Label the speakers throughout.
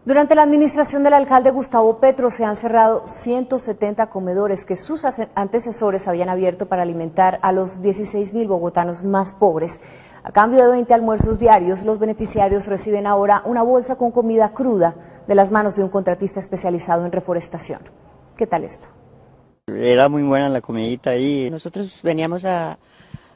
Speaker 1: Durante la administración del alcalde Gustavo Petro se han cerrado 170 comedores que sus antecesores habían abierto para alimentar a los 16.000 bogotanos más pobres. A cambio de 20 almuerzos diarios, los beneficiarios reciben ahora una bolsa con comida cruda de las manos de un contratista especializado en reforestación. ¿Qué tal esto?
Speaker 2: Era muy buena la comidita ahí.
Speaker 3: Nosotros veníamos a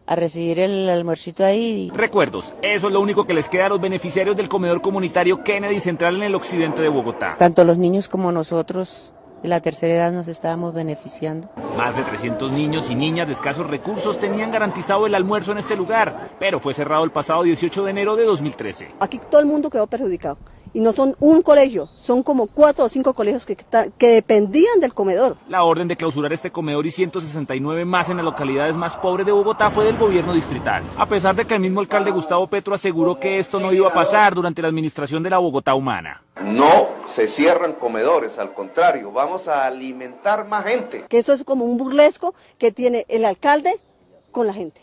Speaker 3: recibir el almuercito ahí.
Speaker 4: Recuerdos, eso es lo único que les queda a los beneficiarios del comedor comunitario Kennedy Central en el occidente de Bogotá.
Speaker 3: Tanto los niños como nosotros de la tercera edad nos estábamos beneficiando.
Speaker 4: Más de 300 niños y niñas de escasos recursos tenían garantizado el almuerzo en este lugar, pero fue cerrado el pasado 18 de enero de 2013.
Speaker 5: Aquí todo el mundo quedó perjudicado. Y no son un colegio, son como 4 o 5 colegios que dependían del comedor.
Speaker 4: La orden de clausurar este comedor y 169 más en las localidades más pobres de Bogotá fue del gobierno distrital. A pesar de que el mismo alcalde Gustavo Petro aseguró que esto no iba a pasar durante la administración de la Bogotá humana.
Speaker 6: No se cierran comedores, al contrario, vamos a alimentar más gente.
Speaker 5: Que eso es como un burlesco que tiene el alcalde con la gente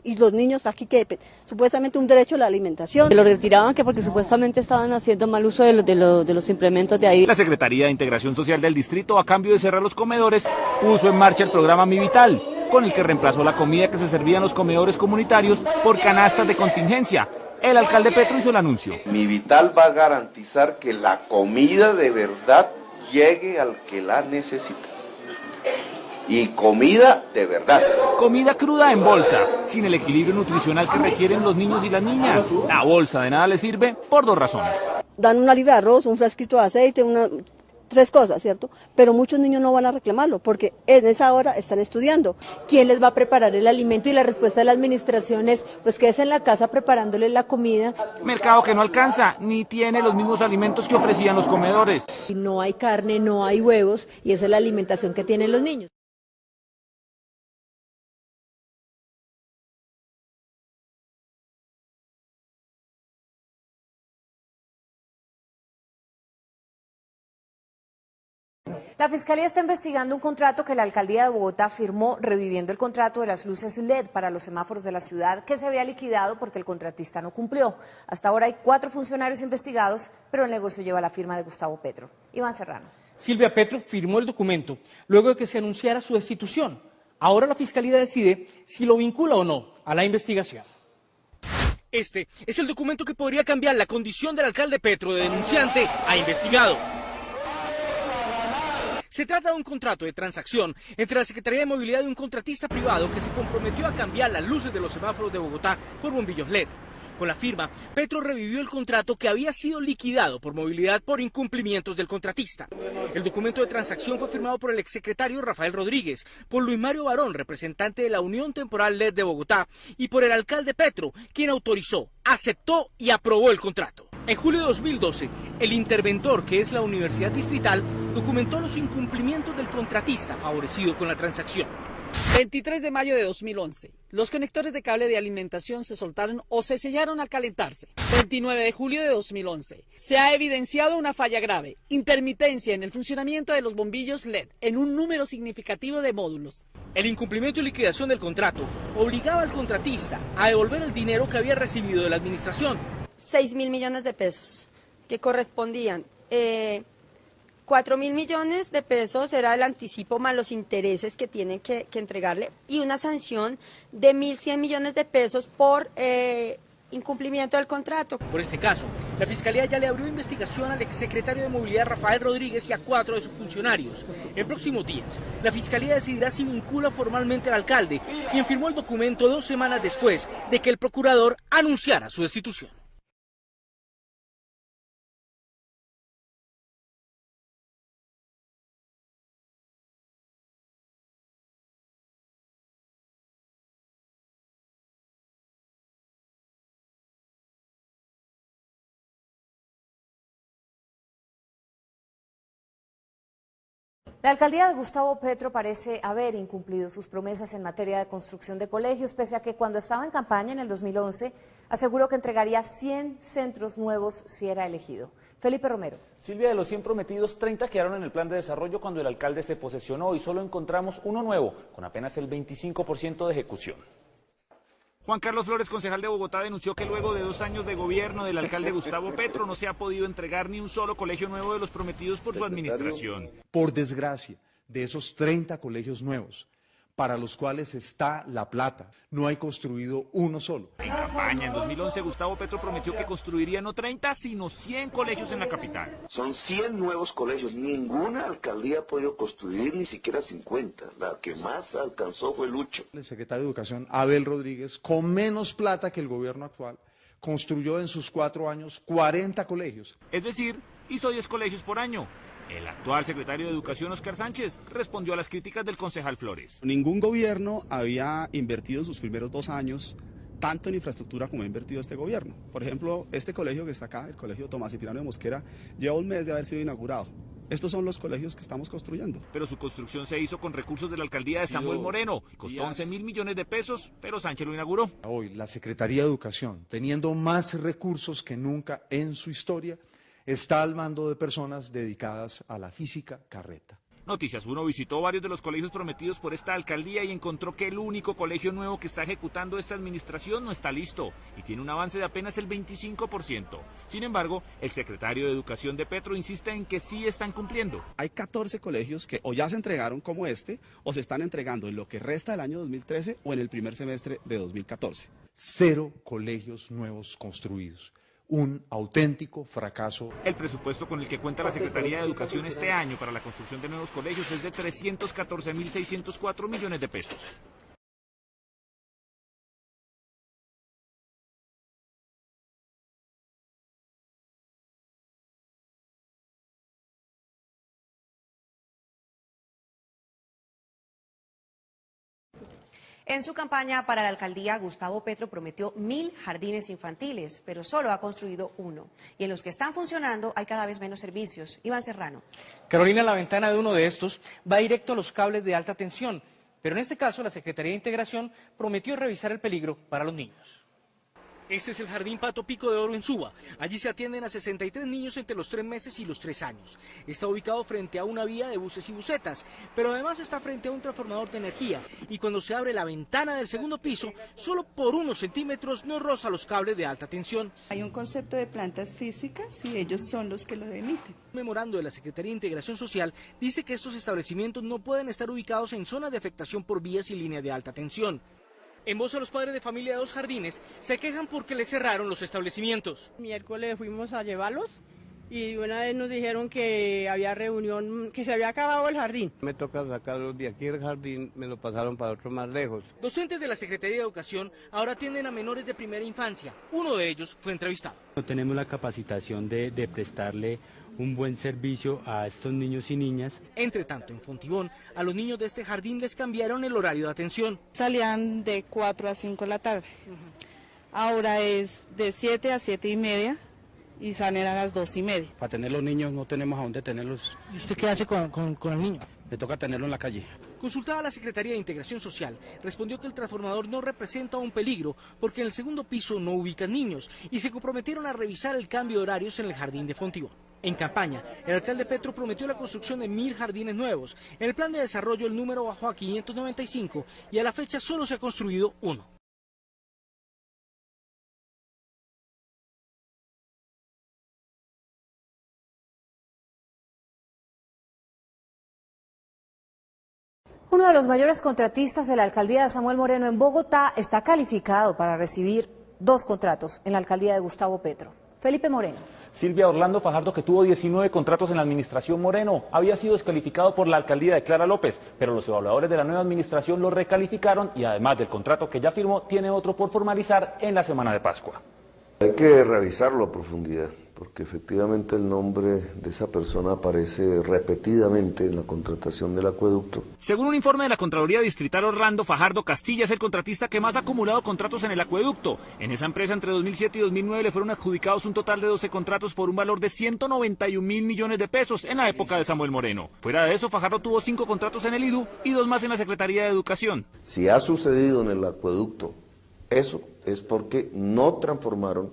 Speaker 5: y los niños aquí que supuestamente un derecho a la alimentación.
Speaker 7: Lo retiraban que porque supuestamente estaban haciendo mal uso de los implementos de ahí.
Speaker 4: La Secretaría de Integración Social del distrito, a cambio de cerrar los comedores, puso en marcha el programa Mi Vital, con el que reemplazó la comida que se servía en los comedores comunitarios por canastas de contingencia. El alcalde Petro hizo el anuncio.
Speaker 6: Mi Vital va a garantizar que la comida de verdad llegue al que la necesita. Y comida de verdad.
Speaker 4: Comida cruda en bolsa, sin el equilibrio nutricional que requieren los niños y las niñas. La bolsa de nada les sirve por 2 razones.
Speaker 5: Dan una libra de arroz, un frasquito de aceite, 3 cosas, ¿cierto? Pero muchos niños no van a reclamarlo porque en esa hora están estudiando.
Speaker 8: ¿Quién les va a preparar el alimento? Y la respuesta de la administración es, pues quédese en la casa preparándole la comida.
Speaker 4: Mercado que no alcanza, ni tiene los mismos alimentos que ofrecían los comedores.
Speaker 8: Y no hay carne, no hay huevos, y esa es la alimentación que tienen los niños.
Speaker 1: La Fiscalía está investigando un contrato que la Alcaldía de Bogotá firmó reviviendo el contrato de las luces LED para los semáforos de la ciudad que se había liquidado porque el contratista no cumplió. Hasta ahora hay 4 funcionarios investigados, pero el negocio lleva la firma de Gustavo Petro. Iván Serrano.
Speaker 9: Silvia Petro firmó el documento luego de que se anunciara su destitución. Ahora la Fiscalía decide si lo vincula o no a la investigación. Este es el documento que podría cambiar la condición del alcalde Petro de denunciante a investigado. Se trata de un contrato de transacción entre la Secretaría de Movilidad y un contratista privado que se comprometió a cambiar las luces de los semáforos de Bogotá por bombillos LED. Con la firma, Petro revivió el contrato que había sido liquidado por Movilidad por incumplimientos del contratista. El documento de transacción fue firmado por el exsecretario Rafael Rodríguez, por Luis Mario Barón, representante de la Unión Temporal LED de Bogotá, y por el alcalde Petro, quien autorizó, aceptó y aprobó el contrato. En julio de 2012, el interventor, que es la Universidad Distrital, documentó los incumplimientos del contratista favorecido con la transacción.
Speaker 10: 23 de mayo de 2011, los conectores de cable de alimentación se soltaron o se sellaron al calentarse. 29 de julio de 2011, se ha evidenciado una falla grave, intermitencia en el funcionamiento de los bombillos LED en un número significativo de módulos.
Speaker 9: El incumplimiento y liquidación del contrato obligaba al contratista a devolver el dinero que había recibido de la administración.
Speaker 11: 6.000 millones de pesos, que correspondían 4.000 millones de pesos era el anticipo más los intereses que tienen que entregarle y una sanción de 1.100 millones de pesos por incumplimiento del contrato.
Speaker 9: Por este caso, la Fiscalía ya le abrió investigación al exsecretario de Movilidad Rafael Rodríguez y a 4 de sus funcionarios. En próximos días, la Fiscalía decidirá si vincula formalmente al alcalde, quien firmó el documento 2 semanas después de que el procurador anunciara su destitución.
Speaker 1: La alcaldía de Gustavo Petro parece haber incumplido sus promesas en materia de construcción de colegios, pese a que cuando estaba en campaña en el 2011 aseguró que entregaría 100 centros nuevos si era elegido. Felipe Romero.
Speaker 12: Silvia, de los 100 prometidos, 30 quedaron en el plan de desarrollo cuando el alcalde se posesionó y solo encontramos uno nuevo, con apenas el 25% de ejecución.
Speaker 4: Juan Carlos Flores, concejal de Bogotá, denunció que luego de 2 años de gobierno del alcalde Gustavo Petro no se ha podido entregar ni un solo colegio nuevo de los prometidos por su administración.
Speaker 13: Por desgracia, de esos 30 colegios nuevos, para los cuales está la plata, no hay construido uno solo.
Speaker 4: En campaña, en 2011, Gustavo Petro prometió que construiría no 30, sino 100 colegios en la capital.
Speaker 14: Son 100 nuevos colegios, ninguna alcaldía ha podido construir ni siquiera 50, la que más alcanzó fue Lucho.
Speaker 13: El secretario de Educación, Abel Rodríguez, con menos plata que el gobierno actual, construyó en sus 4 años 40 colegios.
Speaker 4: Es decir, hizo 10 colegios por año. El actual secretario de Educación, Óscar Sánchez, respondió a las críticas del concejal Flores.
Speaker 15: Ningún gobierno había invertido en sus primeros 2 años tanto en infraestructura como ha invertido este gobierno. Por ejemplo, este colegio que está acá, el colegio Tomás Cipriano de Mosquera, lleva 1 mes de haber sido inaugurado. Estos son los colegios que estamos construyendo.
Speaker 4: Pero su construcción se hizo con recursos de la alcaldía de Samuel Moreno. Costó 11.000 millones de pesos, pero Sánchez lo inauguró.
Speaker 13: Hoy, la Secretaría de Educación, teniendo más recursos que nunca en su historia, está al mando de personas dedicadas a la física carreta.
Speaker 4: Noticias 1 visitó varios de los colegios prometidos por esta alcaldía y encontró que el único colegio nuevo que está ejecutando esta administración no está listo y tiene un avance de apenas el 25%. Sin embargo, el secretario de Educación de Petro insiste en que sí están cumpliendo.
Speaker 15: Hay 14 colegios que o ya se entregaron como este o se están entregando en lo que resta del año 2013 o en el primer semestre de 2014.
Speaker 13: 0 colegios nuevos construidos. Un auténtico fracaso.
Speaker 4: El presupuesto con el que cuenta la Secretaría de Educación este año para la construcción de nuevos colegios es de 314.604 millones de pesos.
Speaker 16: En su campaña para la alcaldía, Gustavo Petro prometió 1.000 jardines infantiles, pero solo ha construido 1. Y en los que están funcionando hay cada vez menos servicios. Iván Serrano.
Speaker 9: Carolina, la ventana de uno de estos va directo a los cables de alta tensión, pero en este caso la Secretaría de Integración prometió revisar el peligro para los niños. Este es el Jardín Pato Pico de Oro en Suba. Allí se atienden a 63 niños entre los 3 meses y los 3 años. Está ubicado frente a una vía de buses y busetas, pero además está frente a un transformador de energía. Y cuando se abre la ventana del segundo piso, solo por unos centímetros no roza los cables de alta tensión.
Speaker 17: Hay un concepto de plantas físicas y ellos son los que lo emiten.
Speaker 9: Un memorando de la Secretaría de Integración Social dice que estos establecimientos no pueden estar ubicados en zonas de afectación por vías y líneas de alta tensión. En voz a los padres de familia de 2 jardines, se quejan porque les cerraron los establecimientos.
Speaker 18: Miércoles fuimos a llevarlos y una vez nos dijeron que había reunión, que se había acabado el jardín.
Speaker 19: Me toca sacarlos de aquí del jardín, me lo pasaron para otro más lejos.
Speaker 9: Docentes de la Secretaría de Educación ahora atienden a menores de primera infancia. Uno de ellos fue entrevistado.
Speaker 20: No tenemos la capacitación de prestarle un buen servicio a estos niños y niñas.
Speaker 9: Entre tanto, en Fontibón, a los niños de este jardín les cambiaron el horario de atención.
Speaker 17: Salían de 4 a 5 de la tarde. Ahora es de 7 a 7 y media y salen a las 2 y media.
Speaker 15: Para tener los niños no tenemos a dónde tenerlos.
Speaker 9: ¿Y usted qué hace con el niño?
Speaker 15: Me toca tenerlo en la calle.
Speaker 9: Consultada a la Secretaría de Integración Social, respondió que el transformador no representa un peligro porque en el segundo piso no ubican niños y se comprometieron a revisar el cambio de horarios en el jardín de Fontibón. En campaña, el alcalde Petro prometió la construcción de 1.000 jardines nuevos. En el plan de desarrollo el número bajó a 595 y a la fecha solo se ha construido 1.
Speaker 1: Uno de los mayores contratistas de la alcaldía de Samuel Moreno en Bogotá está calificado para recibir 2 contratos en la alcaldía de Gustavo Petro. Felipe Moreno.
Speaker 12: Silvia, Orlando Fajardo, que tuvo 19 contratos en la administración Moreno, había sido descalificado por la alcaldía de Clara López, pero los evaluadores de la nueva administración lo recalificaron y además del contrato que ya firmó, tiene otro por formalizar en la semana de Pascua.
Speaker 6: Hay que revisarlo a profundidad, porque efectivamente el nombre de esa persona aparece repetidamente en la contratación del acueducto.
Speaker 4: Según un informe de la Contraloría Distrital, Orlando Fajardo Castilla es el contratista que más ha acumulado contratos en el acueducto. En esa empresa entre 2007 y 2009 le fueron adjudicados un total de 12 contratos por un valor de 191.000 millones de pesos en la época de Samuel Moreno. Fuera de eso, Fajardo tuvo 5 contratos en el IDU y 2 más en la Secretaría de Educación.
Speaker 6: Si ha sucedido en el acueducto, eso es porque no transformaron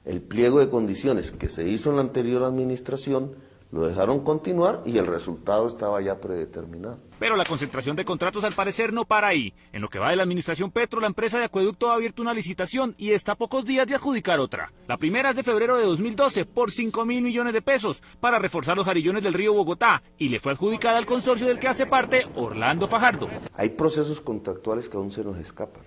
Speaker 6: el pliego de condiciones que se hizo en la anterior administración,
Speaker 14: Lo dejaron continuar y el resultado estaba ya predeterminado.
Speaker 4: Pero la concentración de contratos al parecer no para ahí. En lo que va de la administración Petro, la empresa de acueducto ha abierto una licitación y está a pocos días de adjudicar otra. La primera es de febrero de 2012 por 5.000 millones de pesos para reforzar los jarillones del río Bogotá y le fue adjudicada al consorcio del que hace parte Orlando Fajardo.
Speaker 14: Hay procesos contractuales que aún se nos escapan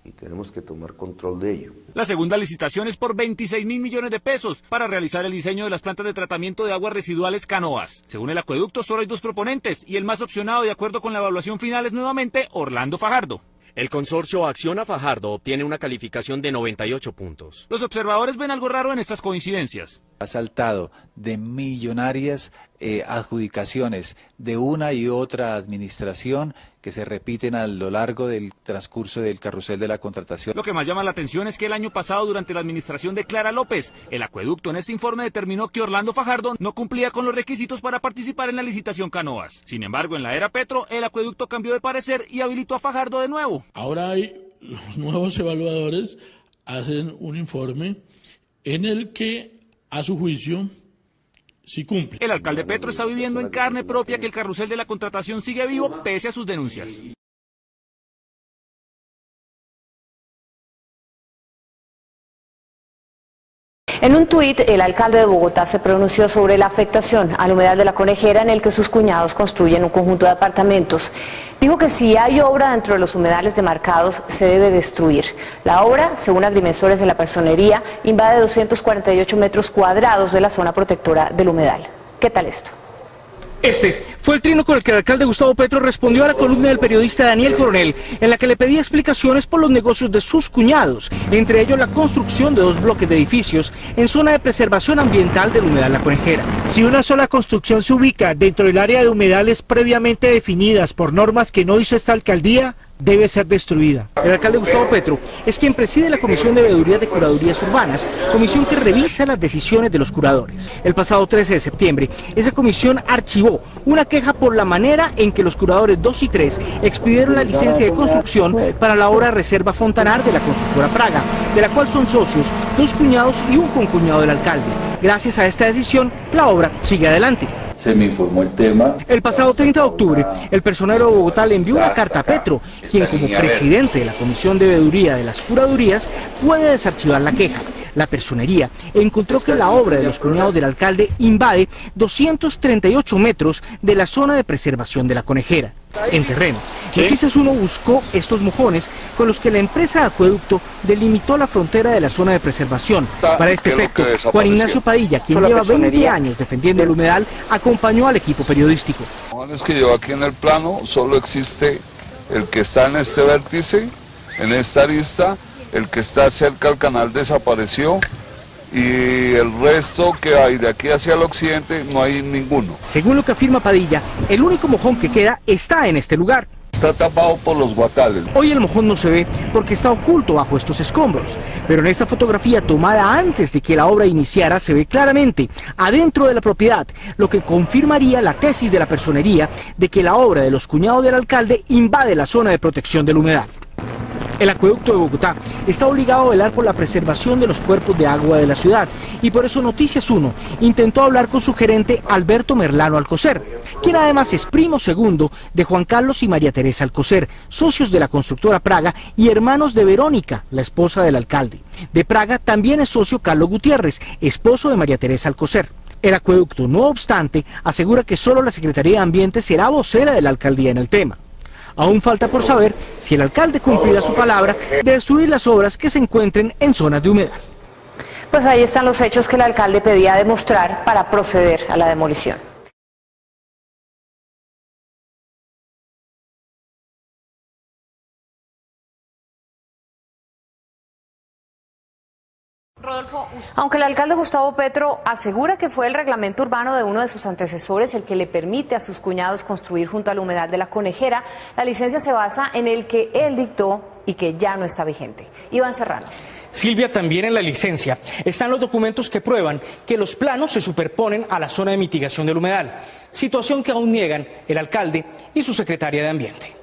Speaker 14: y tenemos que tomar control de ello.
Speaker 4: La segunda licitación es por 26.000 millones de pesos para realizar el diseño de las plantas de tratamiento de aguas residuales Canoas. Según el acueducto, solo hay 2 proponentes y el más opcionado de acuerdo con la evaluación final es nuevamente Orlando Fajardo.
Speaker 21: El consorcio Acciona Fajardo obtiene una calificación de 98 puntos.
Speaker 4: Los observadores ven algo raro en estas coincidencias.
Speaker 22: Ha saltado de millonarias adjudicaciones de una y otra administración que se repiten a lo largo del transcurso del carrusel de la contratación.
Speaker 4: Lo que más llama la atención es que el año pasado, durante la administración de Clara López, el acueducto en este informe determinó que Orlando Fajardo no cumplía con los requisitos para participar en la licitación Canoas. Sin embargo, en la era Petro, el acueducto cambió de parecer y habilitó a Fajardo de nuevo.
Speaker 23: Ahora los nuevos evaluadores hacen un informe en el que, a su juicio, sí cumple.
Speaker 4: El alcalde Petro está viviendo en carne propia que el carrusel de la contratación sigue vivo pese a sus denuncias.
Speaker 1: En un tuit, el alcalde de Bogotá se pronunció sobre la afectación al humedal de la Conejera en el que sus cuñados construyen un conjunto de apartamentos. Dijo que si hay obra dentro de los humedales demarcados, se debe destruir. La obra, según agrimensores de la personería, invade 248 metros cuadrados de la zona protectora del humedal. ¿Qué tal esto?
Speaker 9: Este fue el trino con el que el alcalde Gustavo Petro respondió a la columna del periodista Daniel Coronel, en la que le pedía explicaciones por los negocios de sus cuñados, entre ellos la construcción de 2 bloques de edificios en zona de preservación ambiental del humedal La Conejera.
Speaker 24: Si una sola construcción se ubica dentro del área de humedales previamente definidas por normas que no hizo esta alcaldía, debe ser destruida.
Speaker 9: El alcalde Gustavo Petro es quien preside la Comisión de Veedurías de Curadurías Urbanas, comisión que revisa las decisiones de los curadores. El pasado 13 de septiembre, esa comisión archivó una queja por la manera en que los curadores 2 y 3 expidieron la licencia de construcción para la obra Reserva Fontanar de la constructora Praga, de la cual son socios 2 cuñados y un concuñado del alcalde. Gracias a esta decisión, la obra sigue adelante.
Speaker 25: Se me informó el tema.
Speaker 9: El pasado 30 de octubre, el personero de Bogotá le envió una carta a Petro, quien como presidente de la Comisión de Veeduría de las Curadurías puede desarchivar la queja. La personería encontró que la obra de los cuñados del alcalde invade 238 metros de la zona de preservación de la Conejera. En terreno, Noticias 1 buscó estos mojones con los que la empresa de acueducto delimitó la frontera de la zona de preservación. Para este efecto, Juan Ignacio Padilla, quien lleva 20 años defendiendo el humedal, acompañó al equipo periodístico.
Speaker 26: Es que yo aquí en el plano solo existe el que está en este vértice, en esta arista, el que está cerca al canal desapareció y el resto que hay de aquí hacia el occidente no hay ninguno.
Speaker 9: Según lo que afirma Padilla, el único mojón que queda está en este lugar.
Speaker 26: Está tapado por los guacales.
Speaker 9: Hoy el mojón no se ve porque está oculto bajo estos escombros, pero en esta fotografía tomada antes de que la obra iniciara se ve claramente adentro de la propiedad, lo que confirmaría la tesis de la personería de que la obra de los cuñados del alcalde invade la zona de protección del humedal. El acueducto de Bogotá está obligado a velar por la preservación de los cuerpos de agua de la ciudad y por eso Noticias 1 intentó hablar con su gerente Alberto Merlano Alcocer, quien además es primo segundo de Juan Carlos y María Teresa Alcocer, socios de la constructora Praga y hermanos de Verónica, la esposa del alcalde. De Praga también es socio Carlos Gutiérrez, esposo de María Teresa Alcocer. El acueducto, no obstante, asegura que solo la Secretaría de Ambiente será vocera de la alcaldía en el tema. Aún falta por saber si el alcalde cumplirá su palabra de destruir las obras que se encuentren en zonas de humedal.
Speaker 1: Pues ahí están los hechos que el alcalde pedía demostrar para proceder a la demolición. Aunque el alcalde Gustavo Petro asegura que fue el reglamento urbano de uno de sus antecesores el que le permite a sus cuñados construir junto al humedal de la Conejera, la licencia se basa en el que él dictó y que ya no está vigente. Iván Serrano.
Speaker 9: Silvia, también en la licencia están los documentos que prueban que los planos se superponen a la zona de mitigación del humedal, situación que aún niegan el alcalde y su secretaria de Ambiente.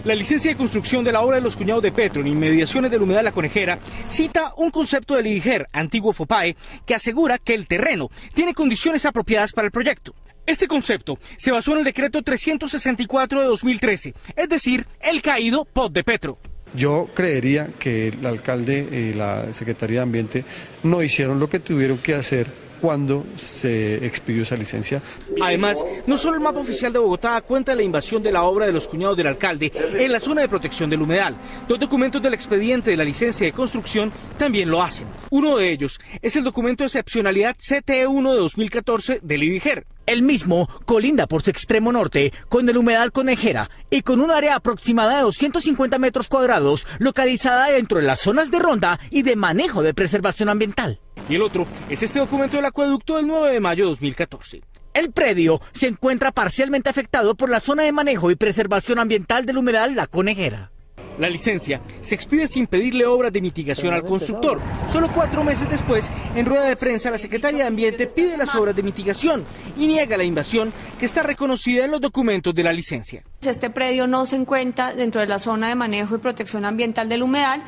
Speaker 9: La licencia de construcción de la obra de los cuñados de Petro en inmediaciones del humedal La Conejera cita un concepto del IDIGER, antiguo FOPAE, que asegura que el terreno tiene condiciones apropiadas para el proyecto. Este concepto se basó en el decreto 364 de 2013, es decir, el caído POT de Petro.
Speaker 2: Yo creería que el alcalde y la Secretaría de Ambiente no hicieron lo que tuvieron que hacer cuando se expidió esa licencia.
Speaker 9: Además, no solo el mapa oficial de Bogotá da cuenta de la invasión de la obra de los cuñados del alcalde en la zona de protección del humedal. Los documentos del expediente de la licencia de construcción también lo hacen. Uno de ellos es el documento de excepcionalidad CTE1 de 2014 del IDIGER.
Speaker 3: El mismo colinda por su extremo norte con el humedal Conejera y con un área aproximada de 250 metros cuadrados localizada dentro de las zonas de ronda y de manejo de preservación ambiental.
Speaker 9: Y el otro es este documento del acueducto del 9 de mayo de 2014.
Speaker 3: El predio se encuentra parcialmente afectado por la zona de manejo y preservación ambiental del humedal La Conejera.
Speaker 9: La licencia se expide sin pedirle obras de mitigación al constructor. Solo 4 meses después, en rueda de prensa, la Secretaría de Ambiente pide las obras de mitigación y niega la invasión que está reconocida en los documentos de la licencia.
Speaker 5: Este predio no se encuentra dentro de la zona de manejo y protección ambiental del humedal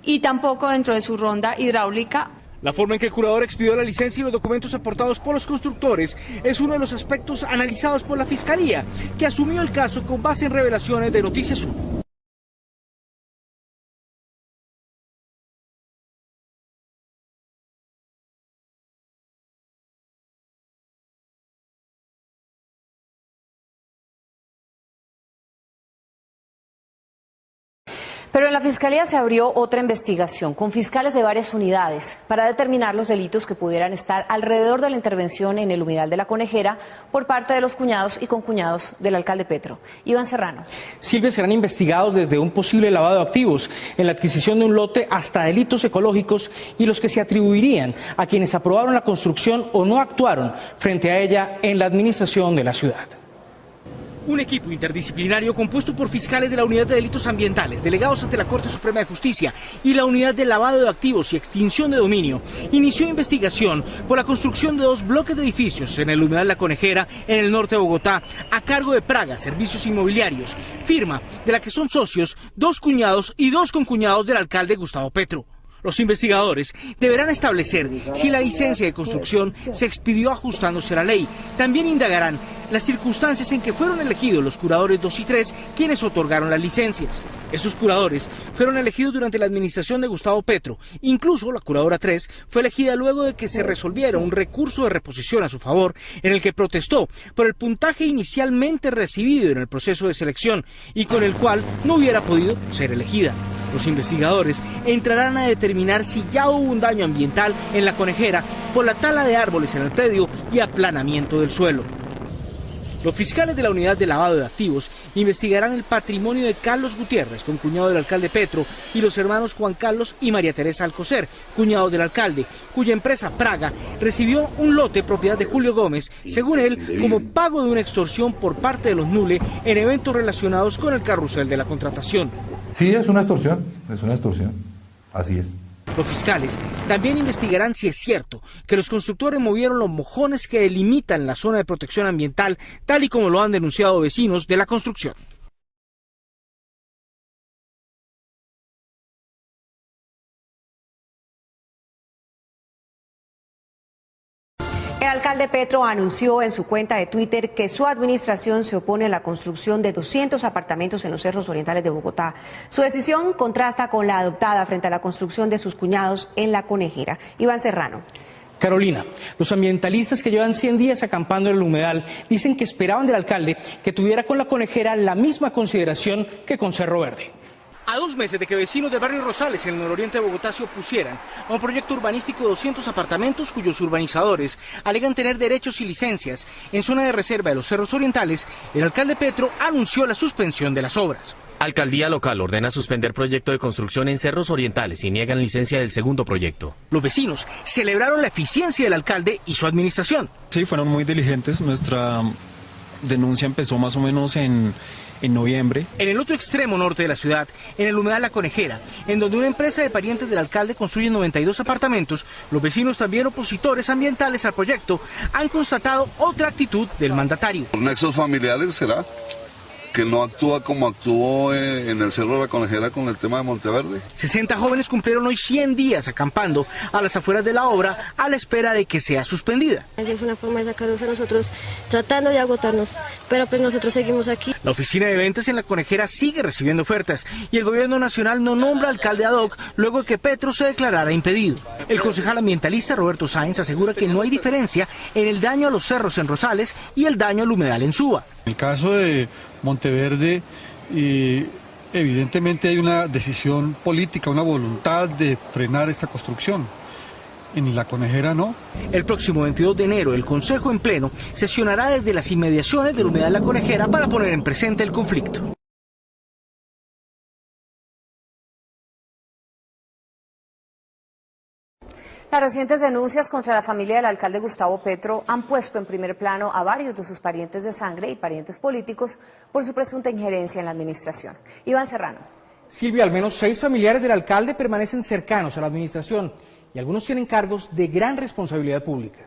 Speaker 5: y tampoco dentro de su ronda hidráulica.
Speaker 9: La forma en que el curador expidió la licencia y los documentos aportados por los constructores es uno de los aspectos analizados por la Fiscalía, que asumió el caso con base en revelaciones de Noticias 1.
Speaker 1: Pero en la Fiscalía se abrió otra investigación con fiscales de varias unidades para determinar los delitos que pudieran estar alrededor de la intervención en el humedal de La Conejera por parte de los cuñados y concuñados del alcalde Petro. Iván Serrano.
Speaker 9: Silvia, serán investigados desde un posible lavado de activos en la adquisición de un lote hasta delitos ecológicos y los que se atribuirían a quienes aprobaron la construcción o no actuaron frente a ella en la administración de la ciudad. Un equipo interdisciplinario compuesto por fiscales de la Unidad de Delitos Ambientales, delegados ante la Corte Suprema de Justicia y la Unidad de Lavado de Activos y Extinción de Dominio, inició investigación por la construcción de 2 bloques de edificios en el humedal La Conejera, en el norte de Bogotá, a cargo de Praga Servicios Inmobiliarios, firma de la que son socios 2 cuñados y 2 concuñados del alcalde Gustavo Petro. Los investigadores deberán establecer si la licencia de construcción se expidió ajustándose a la ley. También indagarán las circunstancias en que fueron elegidos los curadores 2 y 3, quienes otorgaron las licencias. Estos curadores fueron elegidos durante la administración de Gustavo Petro. Incluso la curadora 3 fue elegida luego de que se resolviera un recurso de reposición a su favor, en el que protestó por el puntaje inicialmente recibido en el proceso de selección y con el cual no hubiera podido ser elegida. Los investigadores entrarán a determinar si ya hubo un daño ambiental en La Conejera por la tala de árboles en el predio y aplanamiento del suelo. Los fiscales de la Unidad de Lavado de Activos investigarán el patrimonio de Carlos Gutiérrez, concuñado del alcalde Petro, y los hermanos Juan Carlos y María Teresa Alcocer, cuñados del alcalde, cuya empresa Praga recibió un lote propiedad de Julio Gómez, según él, como pago de una extorsión por parte de los Nule en eventos relacionados con el carrusel de la contratación.
Speaker 7: Sí, es una extorsión, así es.
Speaker 9: Los fiscales también investigarán si es cierto que los constructores movieron los mojones que delimitan la zona de protección ambiental, tal y como lo han denunciado vecinos de la construcción.
Speaker 16: El alcalde Petro anunció en su cuenta de Twitter que su administración se opone a la construcción de 200 apartamentos en los cerros orientales de Bogotá. Su decisión contrasta con la adoptada frente a la construcción de sus cuñados en La Conejera. Iván Serrano.
Speaker 9: Carolina, los ambientalistas que llevan 100 días acampando en el humedal dicen que esperaban del alcalde que tuviera con La Conejera la misma consideración que con Cerro Verde. A 2 meses de que vecinos del barrio Rosales, en el nororiente de Bogotá, se opusieran a un proyecto urbanístico de 200 apartamentos cuyos urbanizadores alegan tener derechos y licencias en zona de reserva de los cerros orientales, el alcalde Petro anunció la suspensión de las obras.
Speaker 21: Alcaldía local ordena suspender proyecto de construcción en cerros orientales y niegan licencia del segundo proyecto.
Speaker 9: Los vecinos celebraron la eficiencia del alcalde y su administración.
Speaker 8: Sí, fueron muy diligentes. Nuestra denuncia empezó más o menos en noviembre.
Speaker 9: En el otro extremo norte de la ciudad, en el humedal La Conejera, en donde una empresa de parientes del alcalde construye 92 apartamentos, los vecinos, también opositores ambientales al proyecto, han constatado otra actitud del mandatario.
Speaker 26: ¿Por nexos familiares será? porque no actúa como actuó en el Cerro de la Conejera con el tema de Monteverde.
Speaker 9: 60 jóvenes cumplieron hoy 100 días acampando a las afueras de la obra a la espera de que sea suspendida.
Speaker 10: Es una forma de sacarnos a nosotros tratando de agotarnos, pero pues nosotros seguimos aquí.
Speaker 9: La oficina de ventas en la Conejera sigue recibiendo ofertas y el gobierno nacional no nombra alcalde ad hoc luego de que Petro se declarara impedido. El concejal ambientalista Roberto Sáenz asegura que no hay diferencia en el daño a los cerros en Rosales y el daño al humedal en Suba.
Speaker 2: En el caso de Monteverde, evidentemente hay una decisión política, una voluntad de frenar esta construcción. En la Conejera no.
Speaker 9: El próximo 22 de enero el Consejo en pleno sesionará desde las inmediaciones del humedal La Conejera para poner en presente el conflicto.
Speaker 1: Las recientes denuncias contra la familia del alcalde Gustavo Petro han puesto en primer plano a varios de sus parientes de sangre y parientes políticos por su presunta injerencia en la administración. Iván Serrano.
Speaker 9: Silvia, al menos 6 familiares del alcalde permanecen cercanos a la administración y algunos tienen cargos de gran responsabilidad pública.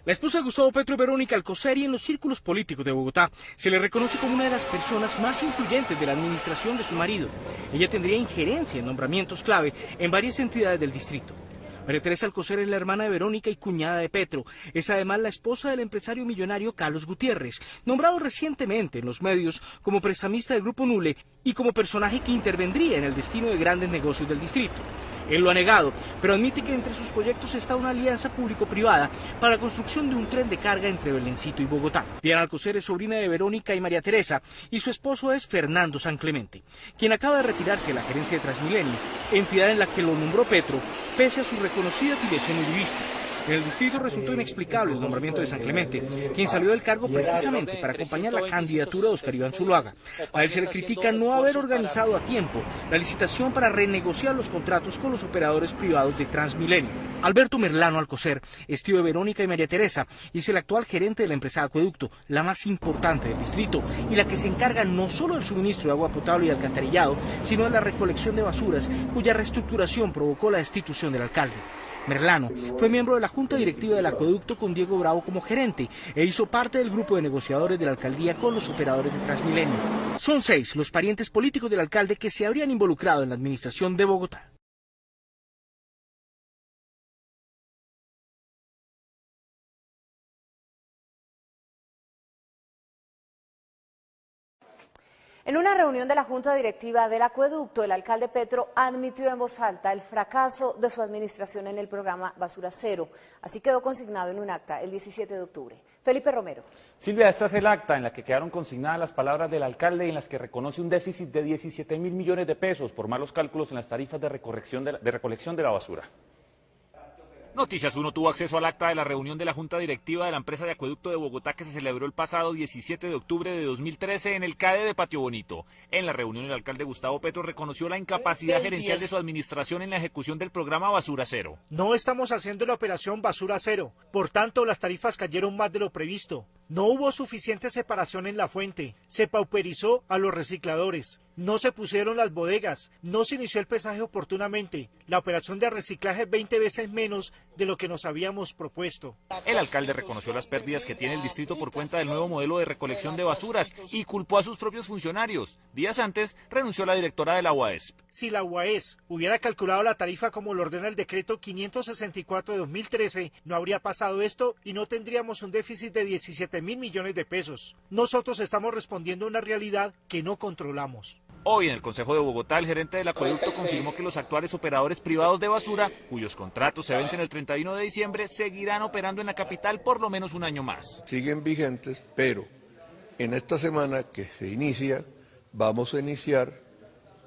Speaker 9: La esposa de Gustavo Petro, Verónica Alcocer, y en los círculos políticos de Bogotá se le reconoce como una de las personas más influyentes de la administración de su marido. Ella tendría injerencia en nombramientos clave en varias entidades del distrito. María Teresa Alcocer es la hermana de Verónica y cuñada de Petro. Es además la esposa del empresario millonario Carlos Gutiérrez, nombrado recientemente en los medios como prestamista del Grupo Nule y como personaje que intervendría en el destino de grandes negocios del distrito. Él lo ha negado, pero admite que entre sus proyectos está una alianza público-privada para la construcción de un tren de carga entre Belencito y Bogotá. Diana Alcocer es sobrina de Verónica y María Teresa, y su esposo es Fernando San Clemente, quien acaba de retirarse de la gerencia de Transmilenio, entidad en la que lo nombró Petro, pese a su reconocida afiliación uribista. En el distrito resultó inexplicable el nombramiento de San Clemente, quien salió del cargo precisamente para acompañar la candidatura de Oscar Iván Zuluaga. A él se le critica no haber organizado a tiempo la licitación para renegociar los contratos con los operadores privados de Transmilenio. Alberto Merlano Alcocer es tío de Verónica y María Teresa y es el actual gerente de la empresa Acueducto, la más importante del distrito y la que se encarga no solo del suministro de agua potable y de alcantarillado, sino de la recolección de basuras, cuya reestructuración provocó la destitución del alcalde. Merlano fue miembro de la Junta Directiva del Acueducto con Diego Bravo como gerente e hizo parte del grupo de negociadores de la alcaldía con los operadores de Transmilenio. Son 6 los parientes políticos del alcalde que se habrían involucrado en la administración de Bogotá.
Speaker 1: En una reunión de la Junta Directiva del Acueducto, el alcalde Petro admitió en voz alta el fracaso de su administración en el programa Basura Cero. Así quedó consignado en un acta el 17 de octubre. Felipe Romero.
Speaker 12: Silvia, esta es el acta en la que quedaron consignadas las palabras del alcalde y en las que reconoce un déficit de 17.000 millones de pesos por malos cálculos en las tarifas de recolección de la basura.
Speaker 4: Noticias 1 tuvo acceso al acta de la reunión de la Junta Directiva de la empresa de Acueducto de Bogotá que se celebró el pasado 17 de octubre de 2013 en el CADE de Patio Bonito. En la reunión el alcalde Gustavo Petro reconoció la incapacidad gerencial de su administración en la ejecución del programa Basura Cero.
Speaker 11: No estamos haciendo la operación Basura Cero, por tanto las tarifas cayeron más de lo previsto. No hubo suficiente separación en la fuente, se pauperizó a los recicladores, no se pusieron las bodegas, no se inició el pesaje oportunamente, la operación de reciclaje 20 veces menos de lo que nos habíamos propuesto.
Speaker 4: El alcalde reconoció las pérdidas que tiene el distrito por cuenta del nuevo modelo de recolección de basuras y culpó a sus propios funcionarios. Días antes renunció la directora de la UAESP.
Speaker 11: Si la UAES hubiera calculado la tarifa como lo ordena el decreto 564 de 2013, no habría pasado esto y no tendríamos un déficit de 17.000 millones de pesos. Nosotros estamos respondiendo a una realidad que no controlamos.
Speaker 4: Hoy en el Consejo de Bogotá, el gerente del acueducto confirmó que los actuales operadores privados de basura, cuyos contratos se vencen el 31 de diciembre, seguirán operando en la capital por lo menos un año más.
Speaker 13: Siguen vigentes, pero en esta semana que se inicia, vamos a iniciar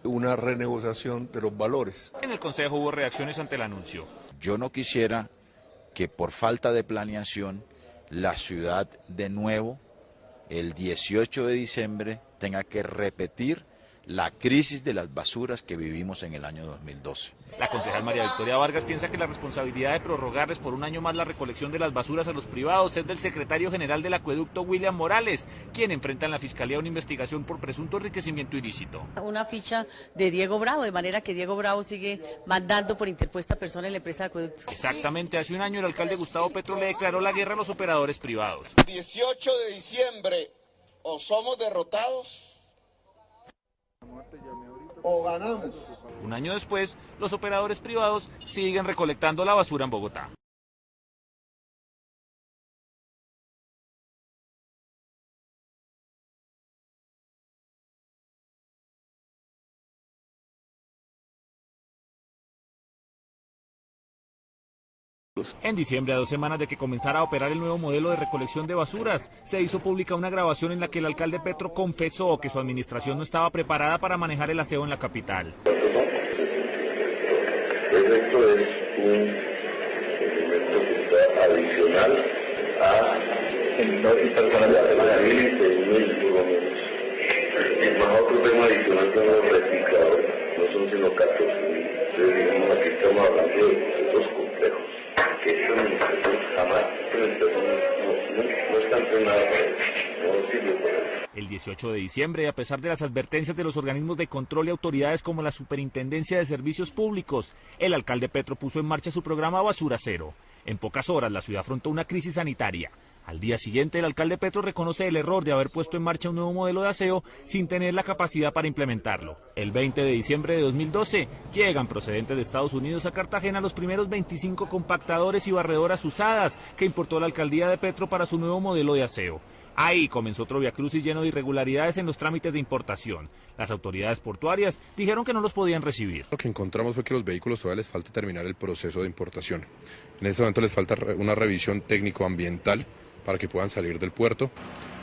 Speaker 13: una renegociación de los valores.
Speaker 4: En el Consejo hubo reacciones ante el anuncio.
Speaker 18: Yo no quisiera que por falta de planeación la ciudad de nuevo, el 18 de diciembre, tenga que repetir la crisis de las basuras que vivimos en el año 2012.
Speaker 4: La concejal María Victoria Vargas piensa que la responsabilidad de prorrogarles por un año más la recolección de las basuras a los privados es del secretario general del acueducto, William Morales, quien enfrenta en la Fiscalía una investigación por presunto enriquecimiento ilícito.
Speaker 19: Una ficha de Diego Bravo, de manera que Diego Bravo sigue mandando por interpuesta persona en la empresa de acueducto.
Speaker 4: Exactamente, hace un año el alcalde Gustavo Petro le declaró la guerra a los operadores privados.
Speaker 20: 18 de diciembre
Speaker 6: o somos derrotados o ganamos.
Speaker 4: Un año después, los operadores privados siguen recolectando la basura en Bogotá. En diciembre, a 2 semanas de que comenzara a operar el nuevo modelo de recolección de basuras, se hizo pública una grabación en la que el alcalde Petro confesó que su administración no estaba preparada para manejar el aseo en la capital.
Speaker 25: Esto es un elemento que está adicional a personas de la por lo menos. Y más otro tema adicional son los recicladores, no son sino 14.000. Entonces, digamos, aquí estamos hablando de procesos complejos. Que esta administración jamás, no está entrenada para eso, no sirve para eso.
Speaker 4: El 18 de diciembre, a pesar de las advertencias de los organismos de control y autoridades como la Superintendencia de Servicios Públicos, el alcalde Petro puso en marcha su programa Basura Cero. En pocas horas, la ciudad afrontó una crisis sanitaria. Al día siguiente, el alcalde Petro reconoce el error de haber puesto en marcha un nuevo modelo de aseo sin tener la capacidad para implementarlo. El 20 de diciembre de 2012, llegan procedentes de Estados Unidos a Cartagena los primeros 25 compactadores y barredoras usadas que importó la alcaldía de Petro para su nuevo modelo de aseo. Ahí comenzó otro viacrucis lleno de irregularidades en los trámites de importación. Las autoridades portuarias dijeron que no los podían recibir.
Speaker 14: Lo que encontramos fue que a los vehículos todavía les falta terminar el proceso de importación. En este momento les falta una revisión técnico-ambiental para que puedan salir del puerto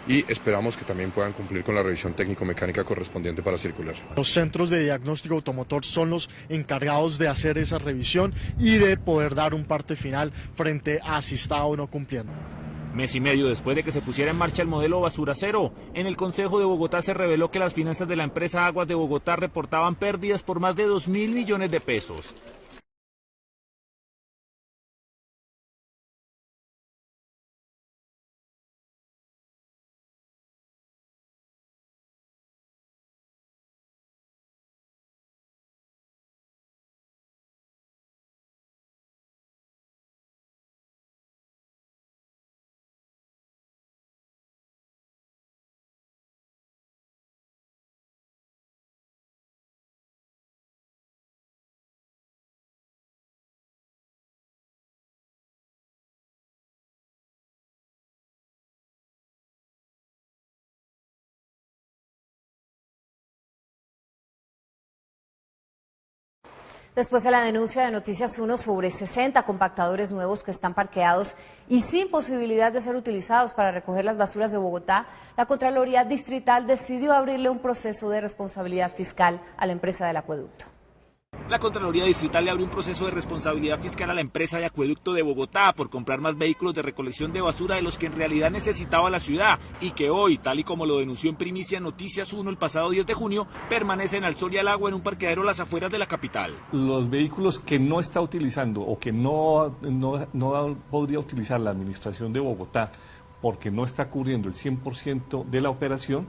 Speaker 14: y esperamos que también puedan cumplir con la revisión técnico-mecánica correspondiente para circular.
Speaker 15: Los centros de diagnóstico automotor son los encargados de hacer esa revisión y de poder dar un parte final frente a si está o no cumpliendo.
Speaker 4: Mes y medio después de que se pusiera en marcha el modelo Basura Cero, en el Consejo de Bogotá se reveló que las finanzas de la empresa Aguas de Bogotá reportaban pérdidas por más de 2.000 millones de pesos.
Speaker 1: Después de la denuncia de Noticias 1 sobre 60 compactadores nuevos que están parqueados y sin posibilidad de ser utilizados para recoger las basuras de Bogotá, la Contraloría Distrital decidió abrirle un proceso de responsabilidad fiscal a la empresa del acueducto.
Speaker 4: La Contraloría Distrital le abrió un proceso de responsabilidad fiscal a la empresa de acueducto de Bogotá por comprar más vehículos de recolección de basura de los que en realidad necesitaba la ciudad y que hoy, tal y como lo denunció en primicia Noticias 1 el pasado 10 de junio, permanecen al sol y al agua en un parqueadero a las afueras de la capital.
Speaker 7: Los vehículos que no está utilizando o que no podría utilizar la administración de Bogotá porque no está cubriendo el 100% de la operación,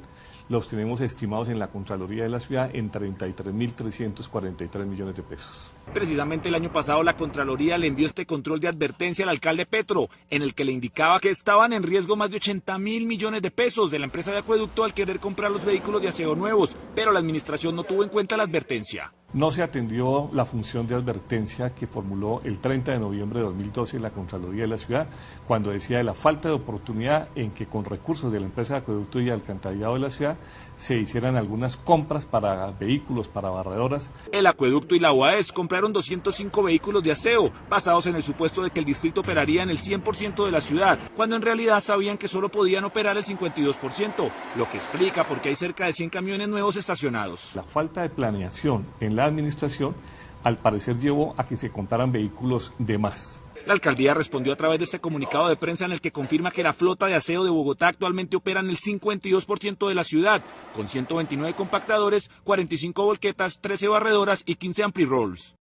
Speaker 7: los tenemos estimados en la Contraloría de la Ciudad en 33.343 millones de pesos.
Speaker 4: Precisamente el año pasado la Contraloría le envió este control de advertencia al alcalde Petro, en el que le indicaba que estaban en riesgo más de 80.000 millones de pesos de la empresa de acueducto al querer comprar los vehículos de aseo nuevos, pero la administración no tuvo en cuenta la advertencia.
Speaker 7: No se atendió la función de advertencia que formuló el 30 de noviembre de 2012 la Contraloría de la Ciudad, cuando decía de la falta de oportunidad en que con recursos de la empresa de acueducto y alcantarillado de la ciudad se hicieran algunas compras para vehículos, para barredoras.
Speaker 4: El acueducto y la UAES compraron 205 vehículos de aseo, basados en el supuesto de que el distrito operaría en el 100% de la ciudad, cuando en realidad sabían que solo podían operar el 52%, lo que explica por qué hay cerca de 100 camiones nuevos estacionados.
Speaker 7: La falta de planeación en la administración, al parecer, llevó a que se compraran vehículos de más.
Speaker 4: La alcaldía respondió a través de este comunicado de prensa en el que confirma que la flota de aseo de Bogotá actualmente opera en el 52% de la ciudad, con 129 compactadores, 45 volquetas, 13 barredoras y 15 ampli-rolls.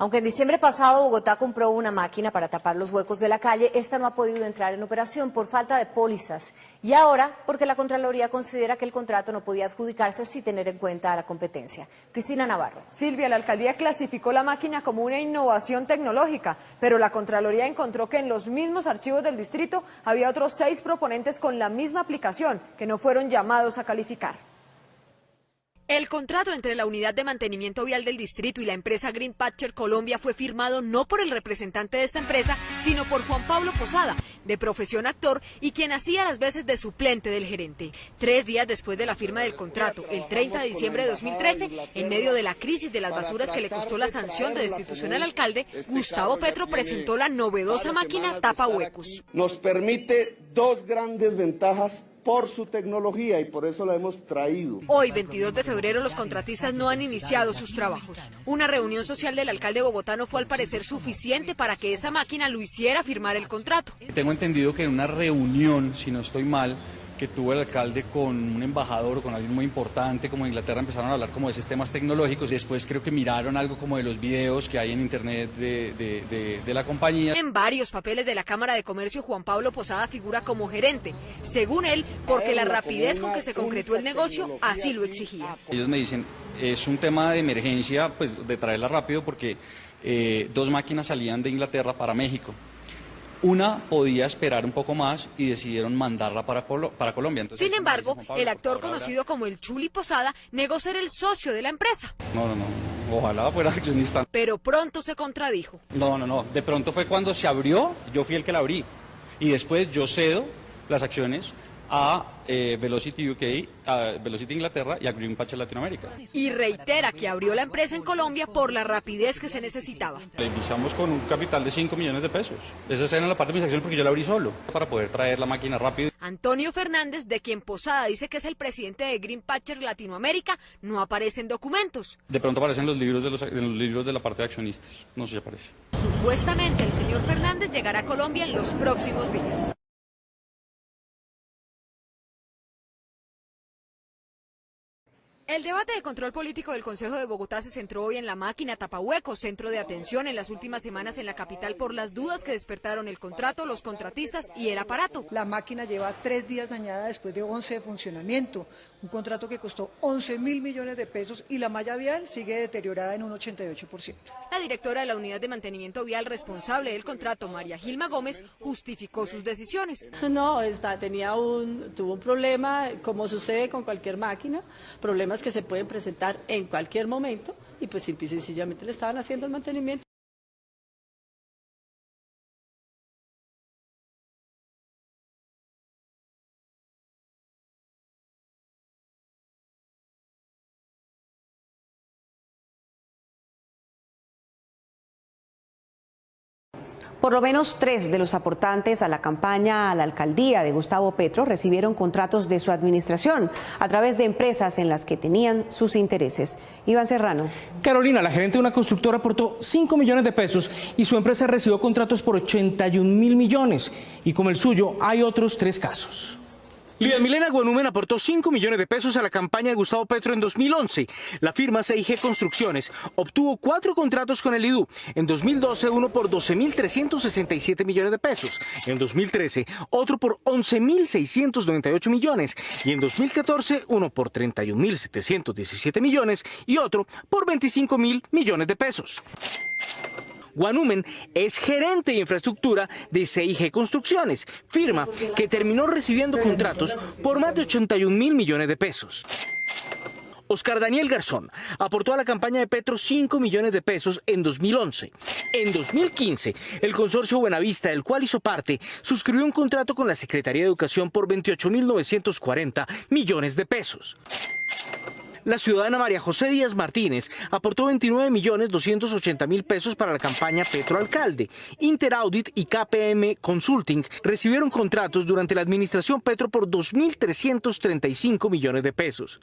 Speaker 1: Aunque en diciembre pasado Bogotá compró una máquina para tapar los huecos de la calle, esta no ha podido entrar en operación por falta de pólizas. Y ahora, porque la Contraloría considera que el contrato no podía adjudicarse sin tener en cuenta a la competencia. Cristina Navarro.
Speaker 3: Silvia, la alcaldía clasificó la máquina como una innovación tecnológica, pero la Contraloría encontró que en los mismos archivos del distrito había otros 6 proponentes con la misma aplicación que no fueron llamados a calificar.
Speaker 17: El contrato entre la Unidad de Mantenimiento Vial del Distrito y la empresa Green Patcher Colombia fue firmado no por el representante de esta empresa, sino por Juan Pablo Posada, de profesión actor y quien hacía las veces de suplente del gerente. 3 días después de la firma del contrato, el 30 de diciembre de 2013, en medio de la crisis de las basuras que le costó la sanción de destitución al alcalde, Gustavo Petro presentó la novedosa máquina tapa huecos.
Speaker 20: Nos permite 2 grandes ventajas por su tecnología y por eso la hemos traído.
Speaker 17: Hoy, 22 de febrero, los contratistas no han iniciado sus trabajos. Una reunión social del alcalde bogotano fue al parecer suficiente para que esa máquina lo hiciera firmar el contrato.
Speaker 22: Tengo entendido que en una reunión, si no estoy mal, que tuvo el alcalde con un embajador o con alguien muy importante como Inglaterra, empezaron a hablar como de sistemas tecnológicos. Después creo que miraron algo como de los videos que hay en internet de la compañía.
Speaker 17: En varios papeles de la Cámara de Comercio, Juan Pablo Posada figura como gerente, según él, porque la rapidez con que se concretó el negocio así lo exigía.
Speaker 22: Ellos me dicen, es un tema de emergencia, pues de traerla rápido porque 2 máquinas salían de Inglaterra para México. Una podía esperar un poco más y decidieron mandarla para Colombia. Entonces,
Speaker 17: sin embargo, el actor conocido como el Chuli Posada negó ser el socio de la empresa.
Speaker 22: No, ojalá fuera accionista.
Speaker 17: Pero pronto se contradijo.
Speaker 22: No, de pronto fue cuando se abrió, yo fui el que la abrí. Y después yo cedo las acciones a Velocity UK, a Velocity Inglaterra y a Green Patcher Latinoamérica.
Speaker 17: Y reitera que abrió la empresa en Colombia por la rapidez que se necesitaba.
Speaker 22: La iniciamos con un capital de 5 millones de pesos. Esa era la parte de mis acciones porque yo la abrí solo, para poder traer la máquina rápido.
Speaker 17: Antonio Fernández, de quien Posada dice que es el presidente de Green Patcher Latinoamérica, no aparece en documentos.
Speaker 22: De pronto aparecen los libros en los libros de la parte de accionistas, no sé si aparece.
Speaker 17: Supuestamente el señor Fernández llegará a Colombia en los próximos días. El debate de control político del Consejo de Bogotá se centró hoy en la máquina tapahuecos, centro de atención en las últimas semanas en la capital por las dudas que despertaron el contrato, los contratistas y el aparato.
Speaker 23: La máquina lleva 3 días dañada después de 11 de funcionamiento, un contrato que costó 11.000 millones de pesos y la malla vial sigue deteriorada en un 88%.
Speaker 17: La directora de la Unidad de Mantenimiento Vial responsable del contrato, María Gilma Gómez, justificó sus decisiones.
Speaker 24: No, tuvo un problema, como sucede con cualquier máquina, problemas que se pueden presentar en cualquier momento y pues simple y sencillamente le estaban haciendo el mantenimiento.
Speaker 16: Por lo menos 3 de los aportantes a la campaña a la alcaldía de Gustavo Petro recibieron contratos de su administración a través de empresas en las que tenían sus intereses. Iván Serrano.
Speaker 9: Carolina, la gerente de una constructora aportó 5 millones de pesos y su empresa recibió contratos por 81.000 millones. Y como el suyo, hay otros 3 casos. Lidia Milena Guanúmen aportó 5 millones de pesos a la campaña de Gustavo Petro en 2011. La firma CIG Construcciones obtuvo 4 contratos con el IDU. En 2012, uno por 12.367 millones de pesos. En 2013, otro por 11.698 millones. Y en 2014, uno por 31.717 millones y otro por 25.000 millones de pesos. Guanúmen es gerente de infraestructura de CIG Construcciones, firma que terminó recibiendo contratos por más de 81.000 millones de pesos. Oscar Daniel Garzón aportó a la campaña de Petro 5 millones de pesos en 2011. En 2015, el consorcio Buenavista, del cual hizo parte, suscribió un contrato con la Secretaría de Educación por 28.940 millones de pesos. La ciudadana María José Díaz Martínez aportó 29.280.000 pesos para la campaña Petro Alcalde. Interaudit y KPM Consulting recibieron contratos durante la administración Petro por 2.335 millones de pesos.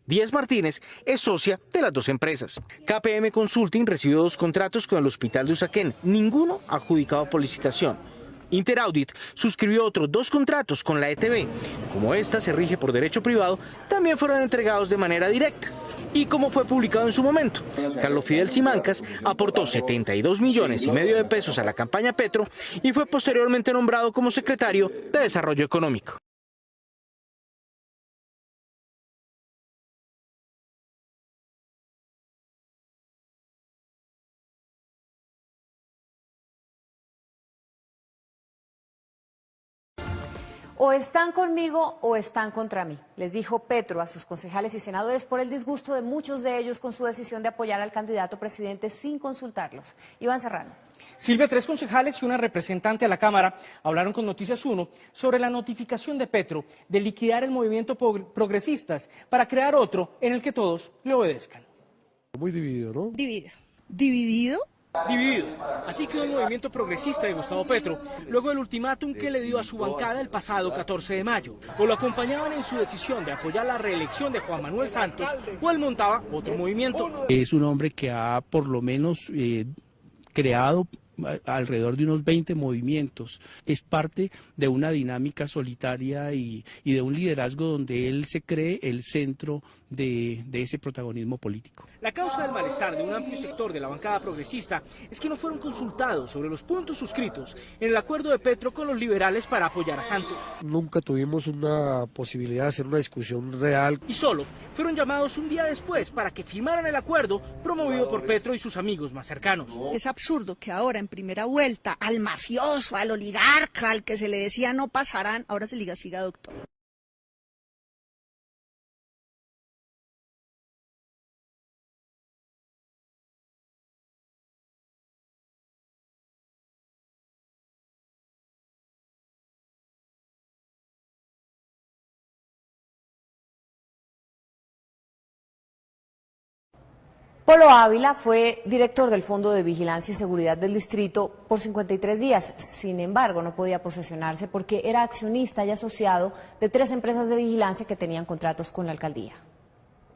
Speaker 9: Díaz Martínez es socia de las 2 empresas. KPM Consulting recibió 2 contratos con el Hospital de Usaquén, ninguno adjudicado por licitación. Interaudit suscribió otros 2 contratos con la ETB. Como esta se rige por derecho privado, también fueron entregados de manera directa. y como fue publicado en su momento. Carlos Fidel Simancas aportó 72,5 millones de pesos a la campaña Petro y fue posteriormente nombrado como secretario de Desarrollo Económico.
Speaker 1: O están conmigo o están contra mí, les dijo Petro a sus concejales y senadores por el disgusto de muchos de ellos con su decisión de apoyar al candidato presidente sin consultarlos. Iván Serrano.
Speaker 9: Silvia, 3 concejales y una representante a la Cámara hablaron con Noticias 1 sobre la notificación de Petro de liquidar el movimiento Progresistas para crear otro en el que todos le obedezcan.
Speaker 2: Muy dividido, ¿no?
Speaker 5: Dividido. ¿Dividido?
Speaker 9: Dividido. Así quedó el movimiento progresista de Gustavo Petro, luego del ultimátum que le dio a su bancada el pasado 14 de mayo. O lo acompañaban en su decisión de apoyar la reelección de Juan Manuel Santos, o él montaba otro movimiento.
Speaker 8: Es un hombre que ha por lo menos creado alrededor de unos 20 movimientos. Es parte de una dinámica solitaria y de un liderazgo donde él se cree el centro de ese protagonismo político.
Speaker 9: La causa del malestar de un amplio sector de la bancada progresista es que no fueron consultados sobre los puntos suscritos en el acuerdo de Petro con los liberales para apoyar a Santos.
Speaker 2: Nunca tuvimos una posibilidad de hacer una discusión real.
Speaker 9: Y solo fueron llamados un día después para que firmaran el acuerdo promovido por Petro y sus amigos más cercanos.
Speaker 5: Es absurdo que ahora en primera vuelta al mafioso, al oligarca, al que se le decía no pasarán, ahora se le diga siga doctor.
Speaker 1: Polo Ávila fue director del Fondo de Vigilancia y Seguridad del Distrito por 53 días. Sin embargo, no podía posesionarse porque era accionista y asociado de 3 empresas de vigilancia que tenían contratos con la alcaldía.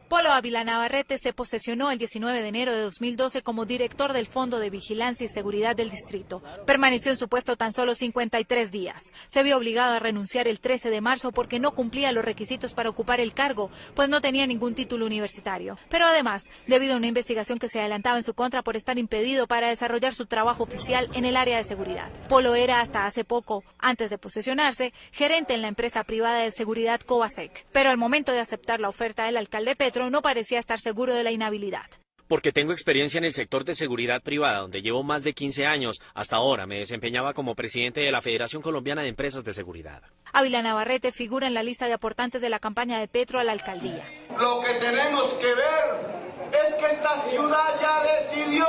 Speaker 10: Polo Ávila Navarrete se posesionó el 19 de enero de 2012 como director del Fondo de Vigilancia y Seguridad del Distrito. Permaneció en su puesto tan solo 53 días. Se vio obligado a renunciar el 13 de marzo porque no cumplía los requisitos para ocupar el cargo, pues no tenía ningún título universitario. Pero además, debido a una investigación que se adelantaba en su contra por estar impedido para desarrollar su trabajo oficial en el área de seguridad. Polo era hasta hace poco, antes de posesionarse, gerente en la empresa privada de seguridad Covasec. Pero al momento de aceptar la oferta del alcalde Petro, no parecía estar seguro de la inhabilidad.
Speaker 21: Porque tengo experiencia en el sector de seguridad privada, donde llevo más de 15 años. Hasta ahora me desempeñaba como presidente de la Federación Colombiana de Empresas de Seguridad.
Speaker 10: Ávila Navarrete figura en la lista de aportantes de la campaña de Petro a la alcaldía.
Speaker 6: Lo que tenemos que ver es que esta ciudad ya decidió.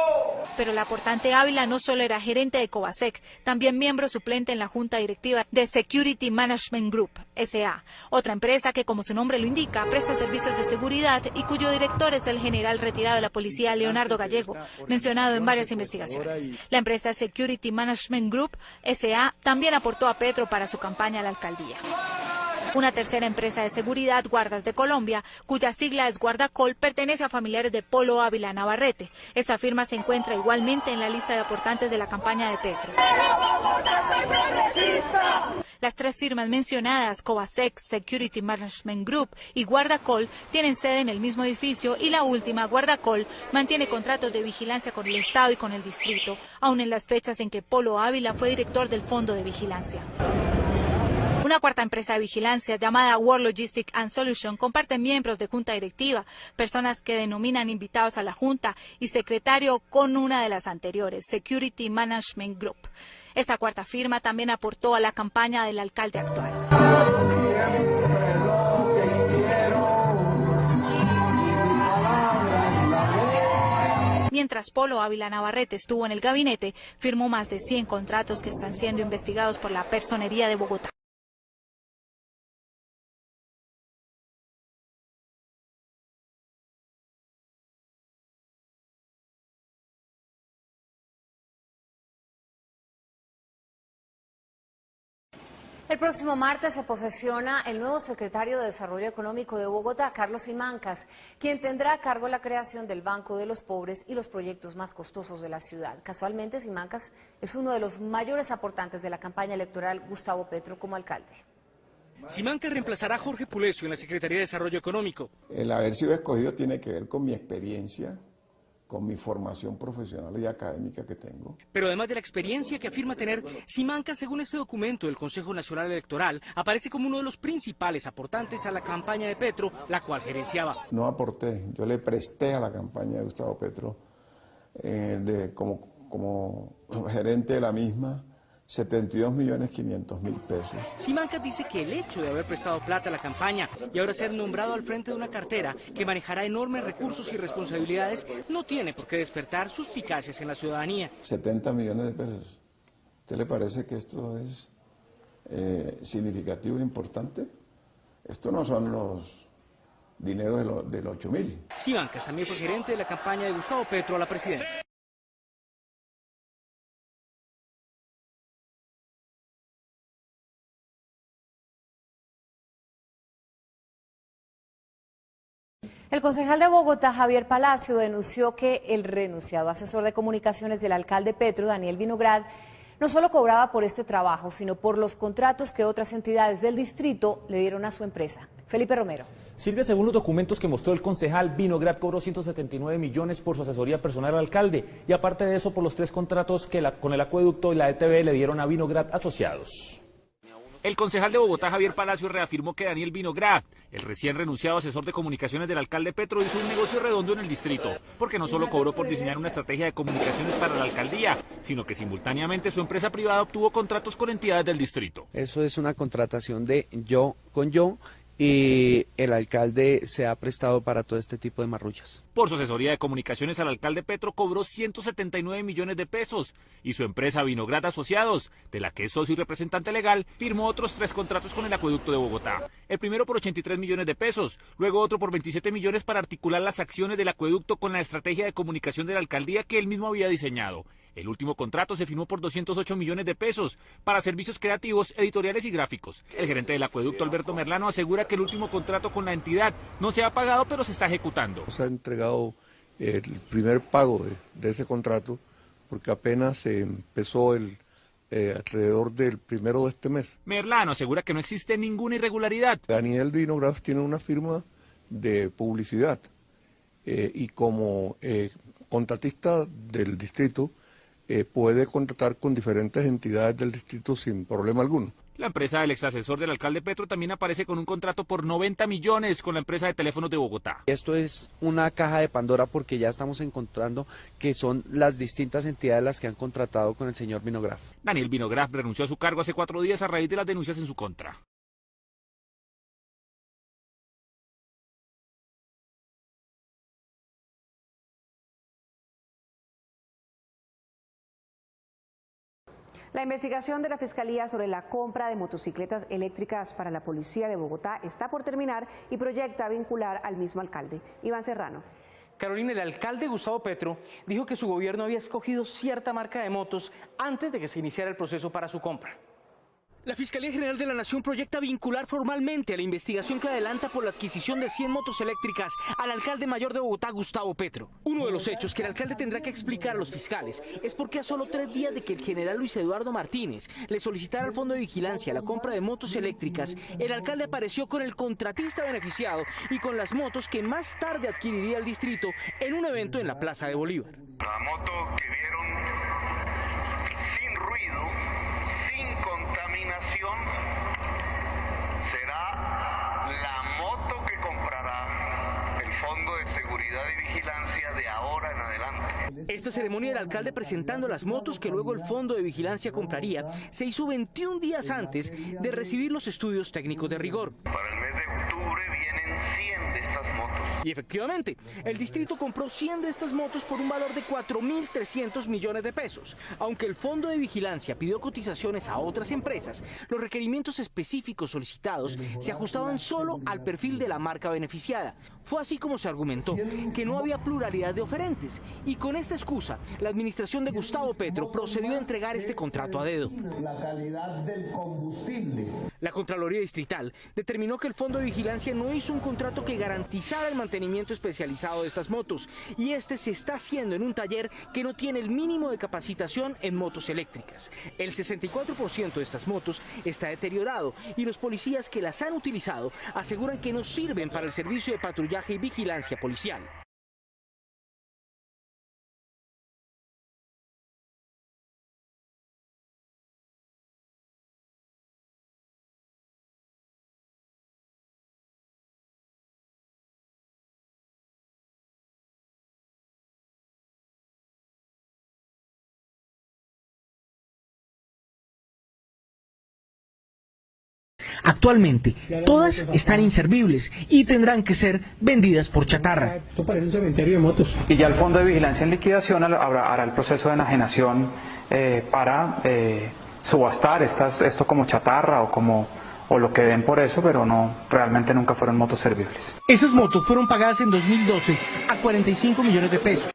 Speaker 10: Pero el aportante Ávila no solo era gerente de Covasec, también miembro suplente en la junta directiva de Security Management Group, S.A., otra empresa que, como su nombre lo indica, presta servicios de seguridad y cuyo director es el general retirado de la policía Leonardo Gallego, mencionado en varias investigaciones. La empresa Security Management Group, S.A., también aportó a Petro para su campaña a la alcaldía. Una tercera empresa de seguridad, Guardas de Colombia, cuya sigla es Guardacol, pertenece a familiares de Polo Ávila Navarrete. Esta firma se encuentra igualmente en la lista de aportantes de la campaña de Petro. Las 3 firmas mencionadas, Covasec, Security Management Group y Guardacol, tienen sede en el mismo edificio y la última, Guardacol, mantiene contratos de vigilancia con el Estado y con el Distrito, aun en las fechas en que Polo Ávila fue director del Fondo de Vigilancia. Una cuarta empresa de vigilancia llamada World Logistics and Solution comparte miembros de junta directiva, personas que denominan invitados a la junta y secretario con una de las anteriores, Security Management Group. Esta cuarta firma también aportó a la campaña del alcalde actual. Mientras Polo Ávila Navarrete estuvo en el gabinete, firmó más de 100 contratos que están siendo investigados por la Personería de Bogotá.
Speaker 1: El próximo martes se posesiona el nuevo secretario de Desarrollo Económico de Bogotá, Carlos Simancas, quien tendrá a cargo la creación del Banco de los Pobres y los proyectos más costosos de la ciudad. Casualmente, Simancas es uno de los mayores aportantes de la campaña electoral Gustavo Petro como alcalde.
Speaker 9: Simancas reemplazará a Jorge Pulesio en la Secretaría de Desarrollo Económico.
Speaker 11: El haber sido escogido tiene que ver con mi experiencia, con mi formación profesional y académica que tengo.
Speaker 9: Pero además de la experiencia que afirma tener, Simancas, según este documento del Consejo Nacional Electoral, aparece como uno de los principales aportantes a la campaña de Petro, la cual gerenciaba.
Speaker 11: No aporté, yo le presté a la campaña de Gustavo Petro como gerente de la misma 72.500.000 pesos.
Speaker 9: Simancas dice que el hecho de haber prestado plata a la campaña y ahora ser nombrado al frente de una cartera que manejará enormes recursos y responsabilidades no tiene por qué despertar suspicacias en la ciudadanía.
Speaker 11: 70 millones de pesos. ¿Usted le parece que esto es significativo e importante? Esto no son los dineros de los 8.000.
Speaker 9: Simancas también fue gerente de la campaña de Gustavo Petro a la presidencia.
Speaker 1: El concejal de Bogotá, Javier Palacio, denunció que el renunciado asesor de comunicaciones del alcalde Petro, Daniel Vinograd, no solo cobraba por este trabajo, sino por los contratos que otras entidades del distrito le dieron a su empresa. Felipe Romero.
Speaker 12: Silvia, según los documentos que mostró el concejal, Vinograd cobró 179 millones por su asesoría personal al alcalde y aparte de eso por los 3 contratos que con el acueducto y la ETB le dieron a Vinograd asociados.
Speaker 4: El concejal de Bogotá, Javier Palacio, reafirmó que Daniel Vinograd, el recién renunciado asesor de comunicaciones del alcalde Petro, hizo un negocio redondo en el distrito, porque no solo cobró por diseñar una estrategia de comunicaciones para la alcaldía, sino que simultáneamente su empresa privada obtuvo contratos con entidades del distrito.
Speaker 13: Eso es una contratación de yo con yo, y el alcalde se ha prestado para todo este tipo de marruchas.
Speaker 4: Por su asesoría de comunicaciones al alcalde Petro cobró 179 millones de pesos y su empresa Vinograd Asociados, de la que es socio y representante legal, firmó otros 3 contratos con el acueducto de Bogotá. El primero por 83 millones de pesos, luego otro por 27 millones para articular las acciones del acueducto con la estrategia de comunicación de la alcaldía que él mismo había diseñado. El último contrato se firmó por 208 millones de pesos para servicios creativos, editoriales y gráficos. El gerente del acueducto, Alberto Merlano, asegura que el último contrato con la entidad no se ha pagado, pero se está ejecutando.
Speaker 18: Se ha entregado el primer pago de ese contrato porque apenas se empezó alrededor del 1 de este mes.
Speaker 4: Merlano asegura que no existe ninguna irregularidad.
Speaker 18: Daniel Vinograd tiene una firma de publicidad y como contratista del distrito, puede contratar con diferentes entidades del distrito sin problema alguno.
Speaker 4: La empresa del exasesor del alcalde Petro también aparece con un contrato por 90 millones con la empresa de teléfonos de Bogotá.
Speaker 13: Esto es una caja de Pandora porque ya estamos encontrando que son las distintas entidades las que han contratado con el señor Vinograd.
Speaker 4: Daniel Vinograd renunció a su cargo hace 4 días a raíz de las denuncias en su contra.
Speaker 16: La investigación de la Fiscalía sobre la compra de motocicletas eléctricas para la Policía de Bogotá está por terminar y proyecta vincular al mismo alcalde. Iván Serrano.
Speaker 9: Carolina, el alcalde Gustavo Petro dijo que su gobierno había escogido cierta marca de motos antes de que se iniciara el proceso para su compra. La Fiscalía General de la Nación proyecta vincular formalmente a la investigación que adelanta por la adquisición de 100 motos eléctricas al alcalde mayor de Bogotá, Gustavo Petro. Uno de los hechos que el alcalde tendrá que explicar a los fiscales es por qué a solo 3 días de que el general Luis Eduardo Martínez le solicitara al Fondo de Vigilancia la compra de motos eléctricas, el alcalde apareció con el contratista beneficiado y con las motos que más tarde adquiriría el distrito en un evento en la Plaza de Bolívar.
Speaker 25: La moto que vieron sin ruido, sin contaminación, será la moto que comprará el Fondo de Seguridad y Vigilancia de ahora en adelante.
Speaker 9: Esta ceremonia del alcalde presentando las motos que luego el Fondo de Vigilancia compraría se hizo 21 días antes de recibir los estudios técnicos de rigor.
Speaker 25: Para el mes de octubre vienen 100 de estas motos.
Speaker 9: Y efectivamente, el distrito compró 100 de estas motos por un valor de 4.300 millones de pesos. Aunque el Fondo de Vigilancia pidió cotizaciones a otras empresas, los requerimientos específicos solicitados se ajustaban solo al perfil de la marca beneficiada. Fue así como se argumentó que no había pluralidad de oferentes y con esta excusa, la administración de Gustavo Petro procedió a entregar este contrato a dedo.
Speaker 6: La calidad del combustible.
Speaker 9: La Contraloría Distrital determinó que el Fondo de Vigilancia no hizo un contrato que garantizara el el mantenimiento especializado de estas motos, y este se está haciendo en un taller que no tiene el mínimo de capacitación en motos eléctricas. El 64% de estas motos está deteriorado y los policías que las han utilizado aseguran que no sirven para el servicio de patrullaje y vigilancia policial. Actualmente, todas están inservibles y tendrán que ser vendidas por chatarra.
Speaker 3: Esto parece un cementerio de motos. Y ya el Fondo de Vigilancia en Liquidación hará el proceso de enajenación para subastar esto como chatarra o lo que den por eso, pero no, realmente nunca fueron motos servibles.
Speaker 9: Esas motos fueron pagadas en 2012 a 45 millones de pesos.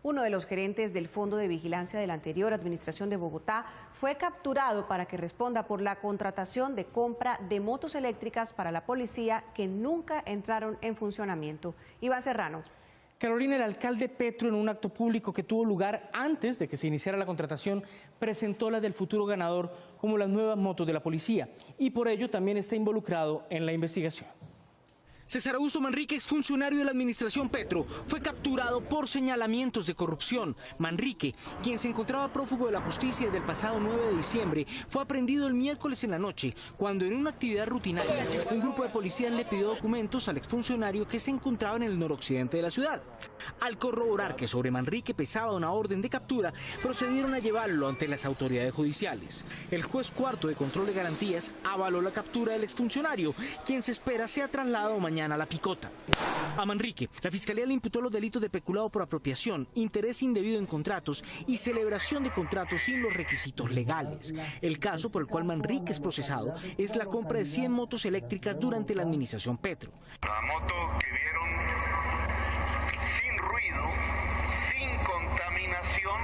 Speaker 16: Uno de los gerentes del Fondo de Vigilancia de la anterior administración de Bogotá fue capturado para que responda por la contratación de compra de motos eléctricas para la policía que nunca entraron en funcionamiento. Iván Serrano.
Speaker 9: Carolina, el alcalde Petro, en un acto público que tuvo lugar antes de que se iniciara la contratación, presentó la del futuro ganador como las nuevas motos de la policía y por ello también está involucrado en la investigación. César Augusto Manrique, exfuncionario de la administración Petro, fue capturado por señalamientos de corrupción. Manrique, quien se encontraba prófugo de la justicia desde el pasado 9 de diciembre, fue aprehendido el miércoles en la noche, cuando en una actividad rutinaria, un grupo de policías le pidió documentos al exfuncionario que se encontraba en el noroccidente de la ciudad. Al corroborar que sobre Manrique pesaba una orden de captura, procedieron a llevarlo ante las autoridades judiciales. El juez cuarto de control de garantías avaló la captura del exfuncionario, quien se espera sea trasladado mañana a la Picota. A Manrique, la Fiscalía le imputó los delitos de peculado por apropiación, interés indebido en contratos y celebración de contratos sin los requisitos legales. El caso por el cual Manrique es procesado es la compra de 100 motos eléctricas durante la administración Petro.
Speaker 25: La moto que vieron sin ruido, sin contaminación,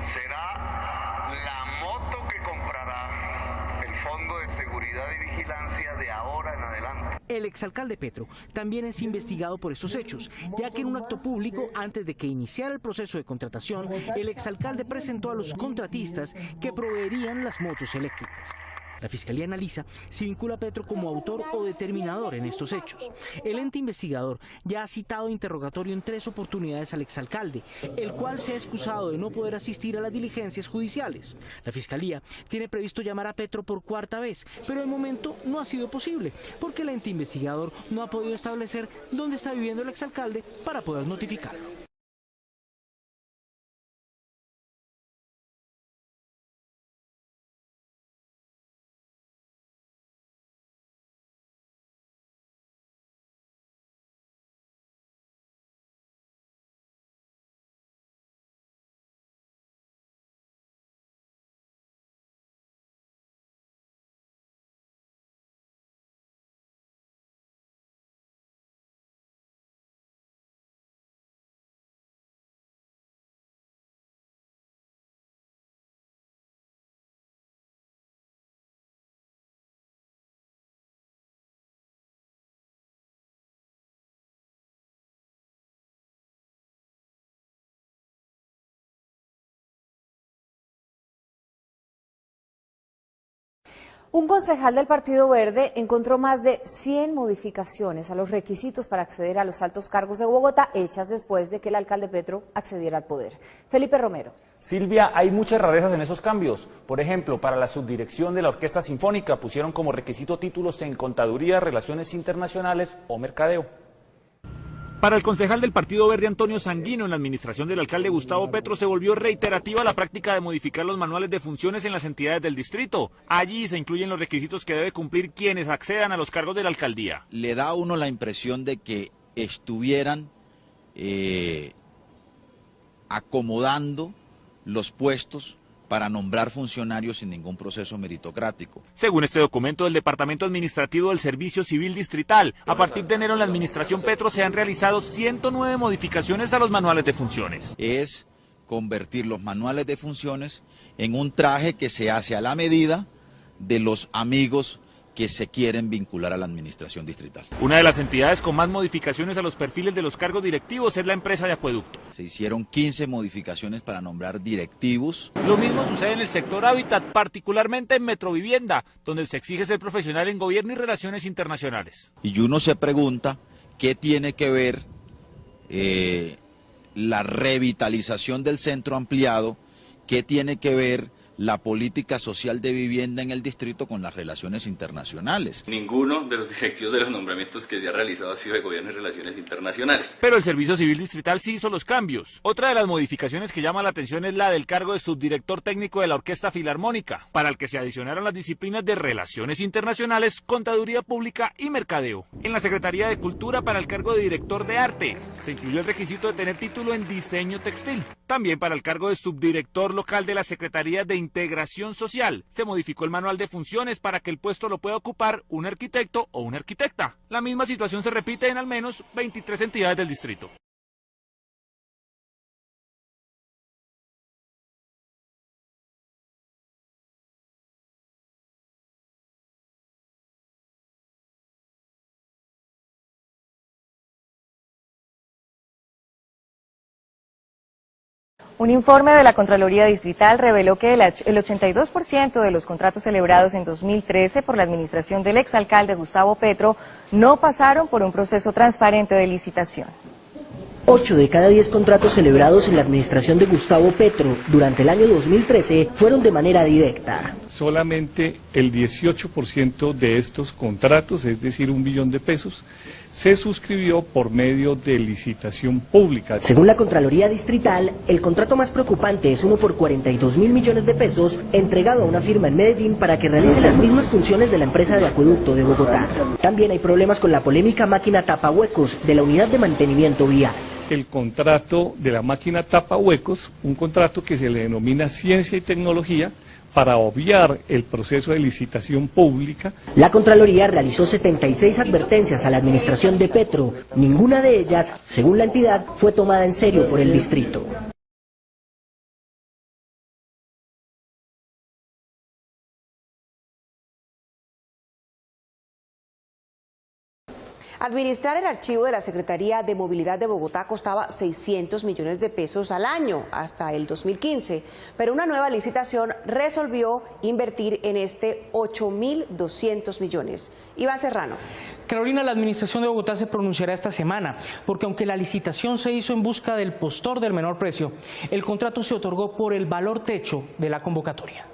Speaker 25: será la moto que comprará el Fondo de Seguridad y Vigilancia de ahora en adelante.
Speaker 9: El exalcalde Petro también es investigado por estos hechos, ya que en un acto público, antes de que iniciara el proceso de contratación, el exalcalde presentó a los contratistas que proveerían las motos eléctricas. La Fiscalía analiza si vincula a Petro como autor o determinador en estos hechos. El ente investigador ya ha citado interrogatorio en 3 oportunidades al exalcalde, el cual se ha excusado de no poder asistir a las diligencias judiciales. La Fiscalía tiene previsto llamar a Petro por 4ª vez, pero de momento no ha sido posible, porque el ente investigador no ha podido establecer dónde está viviendo el exalcalde para poder notificarlo.
Speaker 1: Un concejal del Partido Verde encontró más de 100 modificaciones a los requisitos para acceder a los altos cargos de Bogotá, hechas después de que el alcalde Petro accediera al poder. Felipe Romero.
Speaker 12: Silvia, hay muchas rarezas en esos cambios. Por ejemplo, para la subdirección de la Orquesta Sinfónica pusieron como requisito títulos en Contaduría, Relaciones Internacionales o Mercadeo. Para el concejal del Partido Verde Antonio Sanguino, en la administración del alcalde Gustavo Petro se volvió reiterativa la práctica de modificar los manuales de funciones en las entidades del distrito. Allí se incluyen los requisitos que debe cumplir quienes accedan a los cargos de la alcaldía.
Speaker 7: Le da a uno la impresión de que estuvieran acomodando los puestos para nombrar funcionarios sin ningún proceso meritocrático.
Speaker 4: Según este documento del Departamento Administrativo del Servicio Civil Distrital, a partir de enero en la administración Petro se han realizado 109 modificaciones a los manuales de funciones.
Speaker 7: Es convertir los manuales de funciones en un traje que se hace a la medida de los amigos que se quieren vincular a la administración distrital.
Speaker 4: Una de las entidades con más modificaciones a los perfiles de los cargos directivos es la empresa de acueducto.
Speaker 7: Se hicieron 15 modificaciones para nombrar directivos.
Speaker 4: Lo mismo sucede en el sector hábitat, particularmente en Metrovivienda, donde se exige ser profesional en gobierno y relaciones internacionales.
Speaker 7: Y uno se pregunta qué tiene que ver la revitalización del centro ampliado, qué tiene que ver la política social de vivienda en el distrito con las relaciones internacionales.
Speaker 14: Ninguno de los directivos de los nombramientos que se ha realizado ha sido de gobierno y relaciones internacionales.
Speaker 4: Pero el Servicio Civil Distrital sí hizo los cambios. Otra de las modificaciones que llama la atención es la del cargo de subdirector técnico de la Orquesta Filarmónica, para el que se adicionaron las disciplinas de relaciones internacionales, contaduría pública y mercadeo. En la Secretaría de Cultura, para el cargo de director de arte, se incluyó el requisito de tener título en diseño textil. También para el cargo de subdirector local de la Secretaría de Integración Social, se modificó el manual de funciones para que el puesto lo pueda ocupar un arquitecto o una arquitecta. La misma situación se repite en al menos 23 entidades del distrito.
Speaker 15: Un informe de la Contraloría Distrital reveló que el 82% de los contratos celebrados en 2013 por la administración del exalcalde Gustavo Petro no pasaron por un proceso transparente de licitación.
Speaker 19: 8 de cada 10 contratos celebrados en la administración de Gustavo Petro durante el año 2013 fueron de manera directa.
Speaker 20: Solamente el 18% de estos contratos, es decir, 1 billón de pesos, se suscribió por medio de licitación pública.
Speaker 19: Según la Contraloría Distrital, el contrato más preocupante es uno por 42.000 millones de pesos entregado a una firma en Medellín para que realice las mismas funciones de la empresa de acueducto de Bogotá. También hay problemas con la polémica máquina tapahuecos de la unidad de mantenimiento vial.
Speaker 20: El contrato de la máquina tapahuecos, un contrato que se le denomina ciencia y tecnología, para obviar el proceso de licitación pública.
Speaker 19: La Contraloría realizó 76 advertencias a la administración de Petro. Ninguna de ellas, según la entidad, fue tomada en serio por el distrito.
Speaker 16: Administrar el archivo de la Secretaría de Movilidad de Bogotá costaba 600 millones de pesos al año hasta el 2015, pero una nueva licitación resolvió invertir en este 8.200 millones. Iván Serrano.
Speaker 9: Carolina, la Administración de Bogotá se pronunciará esta semana, porque aunque la licitación se hizo en busca del postor del menor precio, el contrato se otorgó por el valor techo de la convocatoria.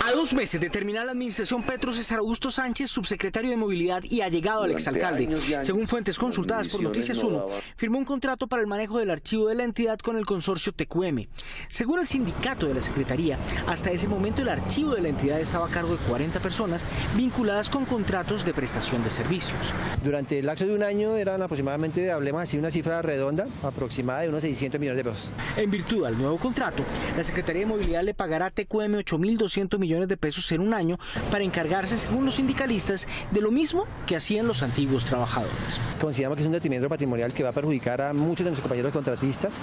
Speaker 9: A 2 meses de terminar la administración Petro, César Augusto Sánchez, subsecretario de Movilidad y allegado al exalcalde, según fuentes consultadas por Noticias 1, firmó un contrato para el manejo del archivo de la entidad con el consorcio TQM. Según el sindicato de la Secretaría, hasta ese momento el archivo de la entidad estaba a cargo de 40 personas vinculadas con contratos de prestación de servicios.
Speaker 26: Durante el lapso de un año eran aproximadamente, hablemos así, una cifra redonda, aproximada de unos 600 millones de pesos.
Speaker 9: En virtud del nuevo contrato, la Secretaría de Movilidad le pagará a TQM 8.200 millones de pesos en un año para encargarse, según los sindicalistas, de lo mismo que hacían los antiguos trabajadores.
Speaker 26: Consideramos que es un detrimento patrimonial que va a perjudicar a muchos de nuestros compañeros contratistas.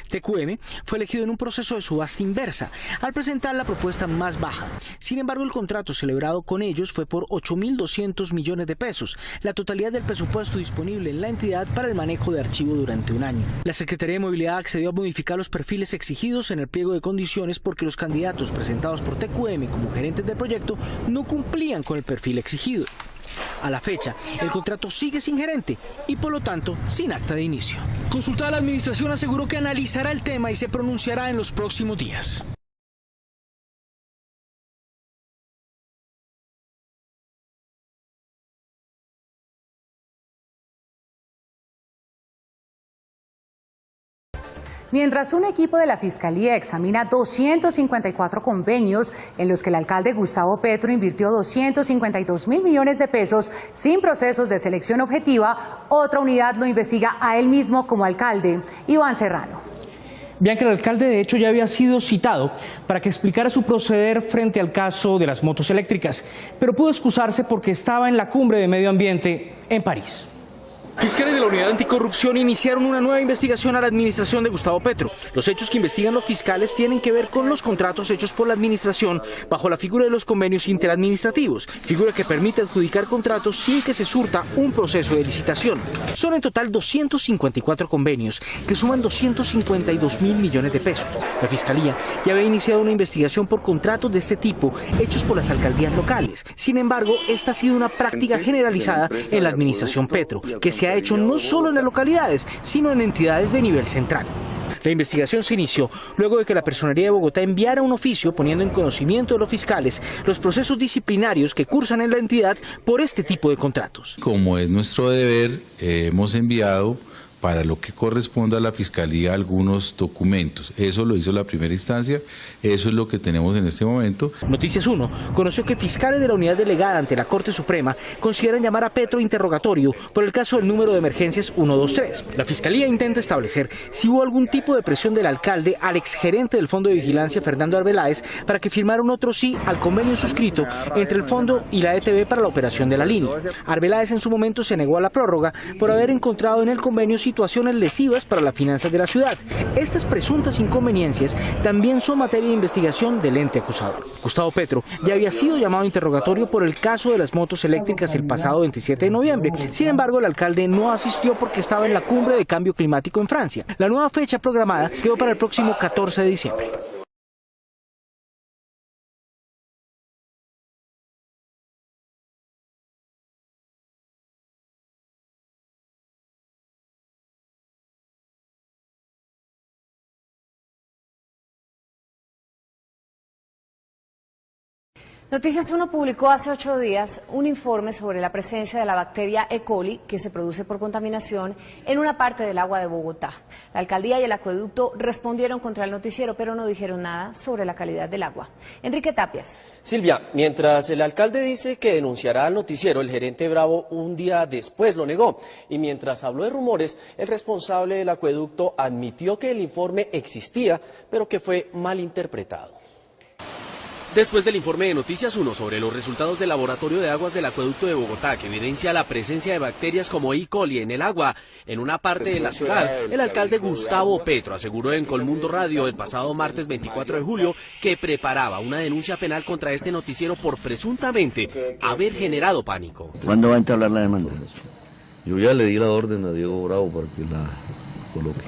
Speaker 9: TQM fue elegido en un proceso de subasta inversa al presentar la propuesta más baja. Sin embargo, el contrato celebrado con ellos fue por 8.200 millones de pesos, la totalidad del presupuesto disponible en la entidad para el manejo de archivo durante un año. La Secretaría de Movilidad accedió a modificar los perfiles exigidos en el pliego de condiciones porque los candidatos presentados por TQM como gerentes del proyecto no cumplían con el perfil exigido. A la fecha, el contrato sigue sin gerente y por lo tanto sin acta de inicio. Consultada, la administración aseguró que analizará el tema y se pronunciará en los próximos días.
Speaker 2: Mientras un equipo de la Fiscalía examina 254 convenios en los que el alcalde Gustavo Petro invirtió 252 mil millones de pesos sin procesos de selección objetiva, otra unidad lo investiga a él mismo como alcalde. Iván Serrano.
Speaker 8: Bianca, el alcalde de hecho ya había sido citado para que explicara su proceder frente al caso de las motos eléctricas, pero pudo excusarse porque estaba en la cumbre de medio ambiente en París.
Speaker 9: Fiscales de la Unidad Anticorrupción iniciaron una nueva investigación a la administración de Gustavo Petro. Los hechos que investigan los fiscales tienen que ver con los contratos hechos por la administración bajo la figura de los convenios interadministrativos, figura que permite adjudicar contratos sin que se surta un proceso de licitación. Son en total 254 convenios que suman 252 mil millones de pesos. La Fiscalía ya había iniciado una investigación por contratos de este tipo hechos por las alcaldías locales. Sin embargo, esta ha sido una práctica generalizada en la administración Petro, que se ha hecho no solo en las localidades, sino en entidades de nivel central. La investigación se inició luego de que la Personería de Bogotá enviara un oficio poniendo en conocimiento de los fiscales los procesos disciplinarios que cursan en la entidad por este tipo de contratos.
Speaker 17: Como es nuestro deber, hemos enviado para lo que corresponda a la Fiscalía algunos documentos. Eso lo hizo la primera instancia, eso es lo que tenemos en este momento.
Speaker 9: Noticias 1 conoció que fiscales de la unidad delegada ante la Corte Suprema consideran llamar a Petro a interrogatorio por el caso del número de emergencias 123. La Fiscalía intenta establecer si hubo algún tipo de presión del alcalde al exgerente del Fondo de Vigilancia, Fernando Arbeláez, para que firmara un otro sí al convenio suscrito entre el Fondo y la ETB para la operación de la línea. Arbeláez en su momento se negó a la prórroga por haber encontrado en el convenio situaciones lesivas para las finanzas de la ciudad. Estas presuntas inconveniencias también son materia de investigación del ente acusador. Gustavo Petro ya había sido llamado a interrogatorio por el caso de las motos eléctricas el pasado 27 de noviembre. Sin embargo, el alcalde no asistió porque estaba en la cumbre de cambio climático en Francia. La nueva fecha programada quedó para el próximo 14 de diciembre.
Speaker 1: Noticias 1 publicó hace 8 días un informe sobre la presencia de la bacteria E. coli que se produce por contaminación en una parte del agua de Bogotá. La alcaldía y el acueducto respondieron contra el noticiero, pero no dijeron nada sobre la calidad del agua. Enrique Tapias.
Speaker 22: Silvia, mientras el alcalde dice que denunciará al noticiero, el gerente Bravo un día después lo negó. Y mientras habló de rumores, el responsable del acueducto admitió que el informe existía, pero que fue malinterpretado.
Speaker 21: Después del informe de Noticias 1 sobre los resultados del laboratorio de aguas del acueducto de Bogotá, que evidencia la presencia de bacterias como E. coli en el agua en una parte de la ciudad, el alcalde Gustavo Petro aseguró en Colmundo Radio el pasado martes 24 de julio que preparaba una denuncia penal contra este noticiero por presuntamente haber generado pánico.
Speaker 23: ¿Cuándo va a entablar la demanda? Yo ya le di la orden a Diego Bravo para que la coloque.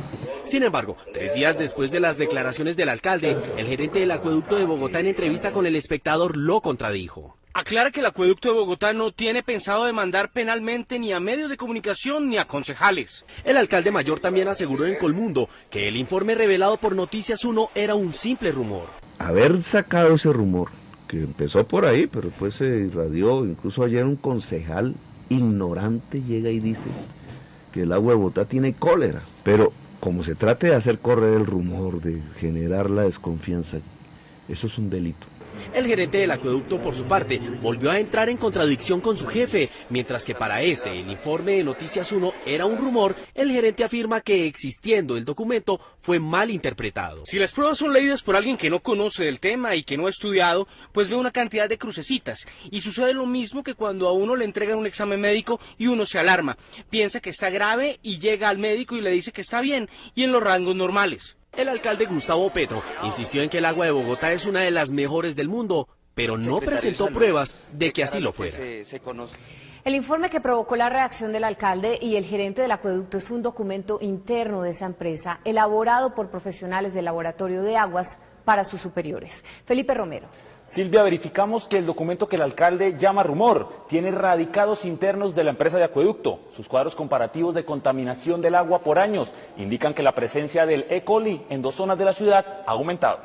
Speaker 21: Sin embargo, 3 días después de las declaraciones del alcalde, el gerente del acueducto de Bogotá en entrevista con El Espectador lo contradijo.
Speaker 9: Aclara que el acueducto de Bogotá no tiene pensado demandar penalmente ni a medios de comunicación ni a concejales.
Speaker 21: El alcalde mayor también aseguró en Colmundo que el informe revelado por Noticias 1 era un simple rumor.
Speaker 23: Haber sacado ese rumor, que empezó por ahí, pero después se irradió, incluso ayer un concejal ignorante llega y dice que el agua de Bogotá tiene cólera, pero como se trate de hacer correr el rumor, de generar la desconfianza, eso es un delito.
Speaker 21: El gerente del acueducto, por su parte, volvió a entrar en contradicción con su jefe, mientras que para el informe de Noticias 1 era un rumor, el gerente afirma que existiendo el documento fue mal interpretado.
Speaker 9: Si las pruebas son leídas por alguien que no conoce del tema y que no ha estudiado, pues ve una cantidad de crucecitas. Y sucede lo mismo que cuando a uno le entregan un examen médico y uno se alarma, piensa que está grave y llega al médico y le dice que está bien y en los rangos normales.
Speaker 21: El alcalde Gustavo Petro insistió en que el agua de Bogotá es una de las mejores del mundo, pero no presentó pruebas de que así lo fuera.
Speaker 1: El informe que provocó la reacción del alcalde y el gerente del acueducto es un documento interno de esa empresa, elaborado por profesionales del laboratorio de aguas para sus superiores. Felipe Romero.
Speaker 12: Silvia, verificamos que el documento que el alcalde llama rumor tiene radicados internos de la empresa de acueducto. Sus cuadros comparativos de contaminación del agua por años indican que la presencia del E. coli en 2 zonas de la ciudad ha aumentado.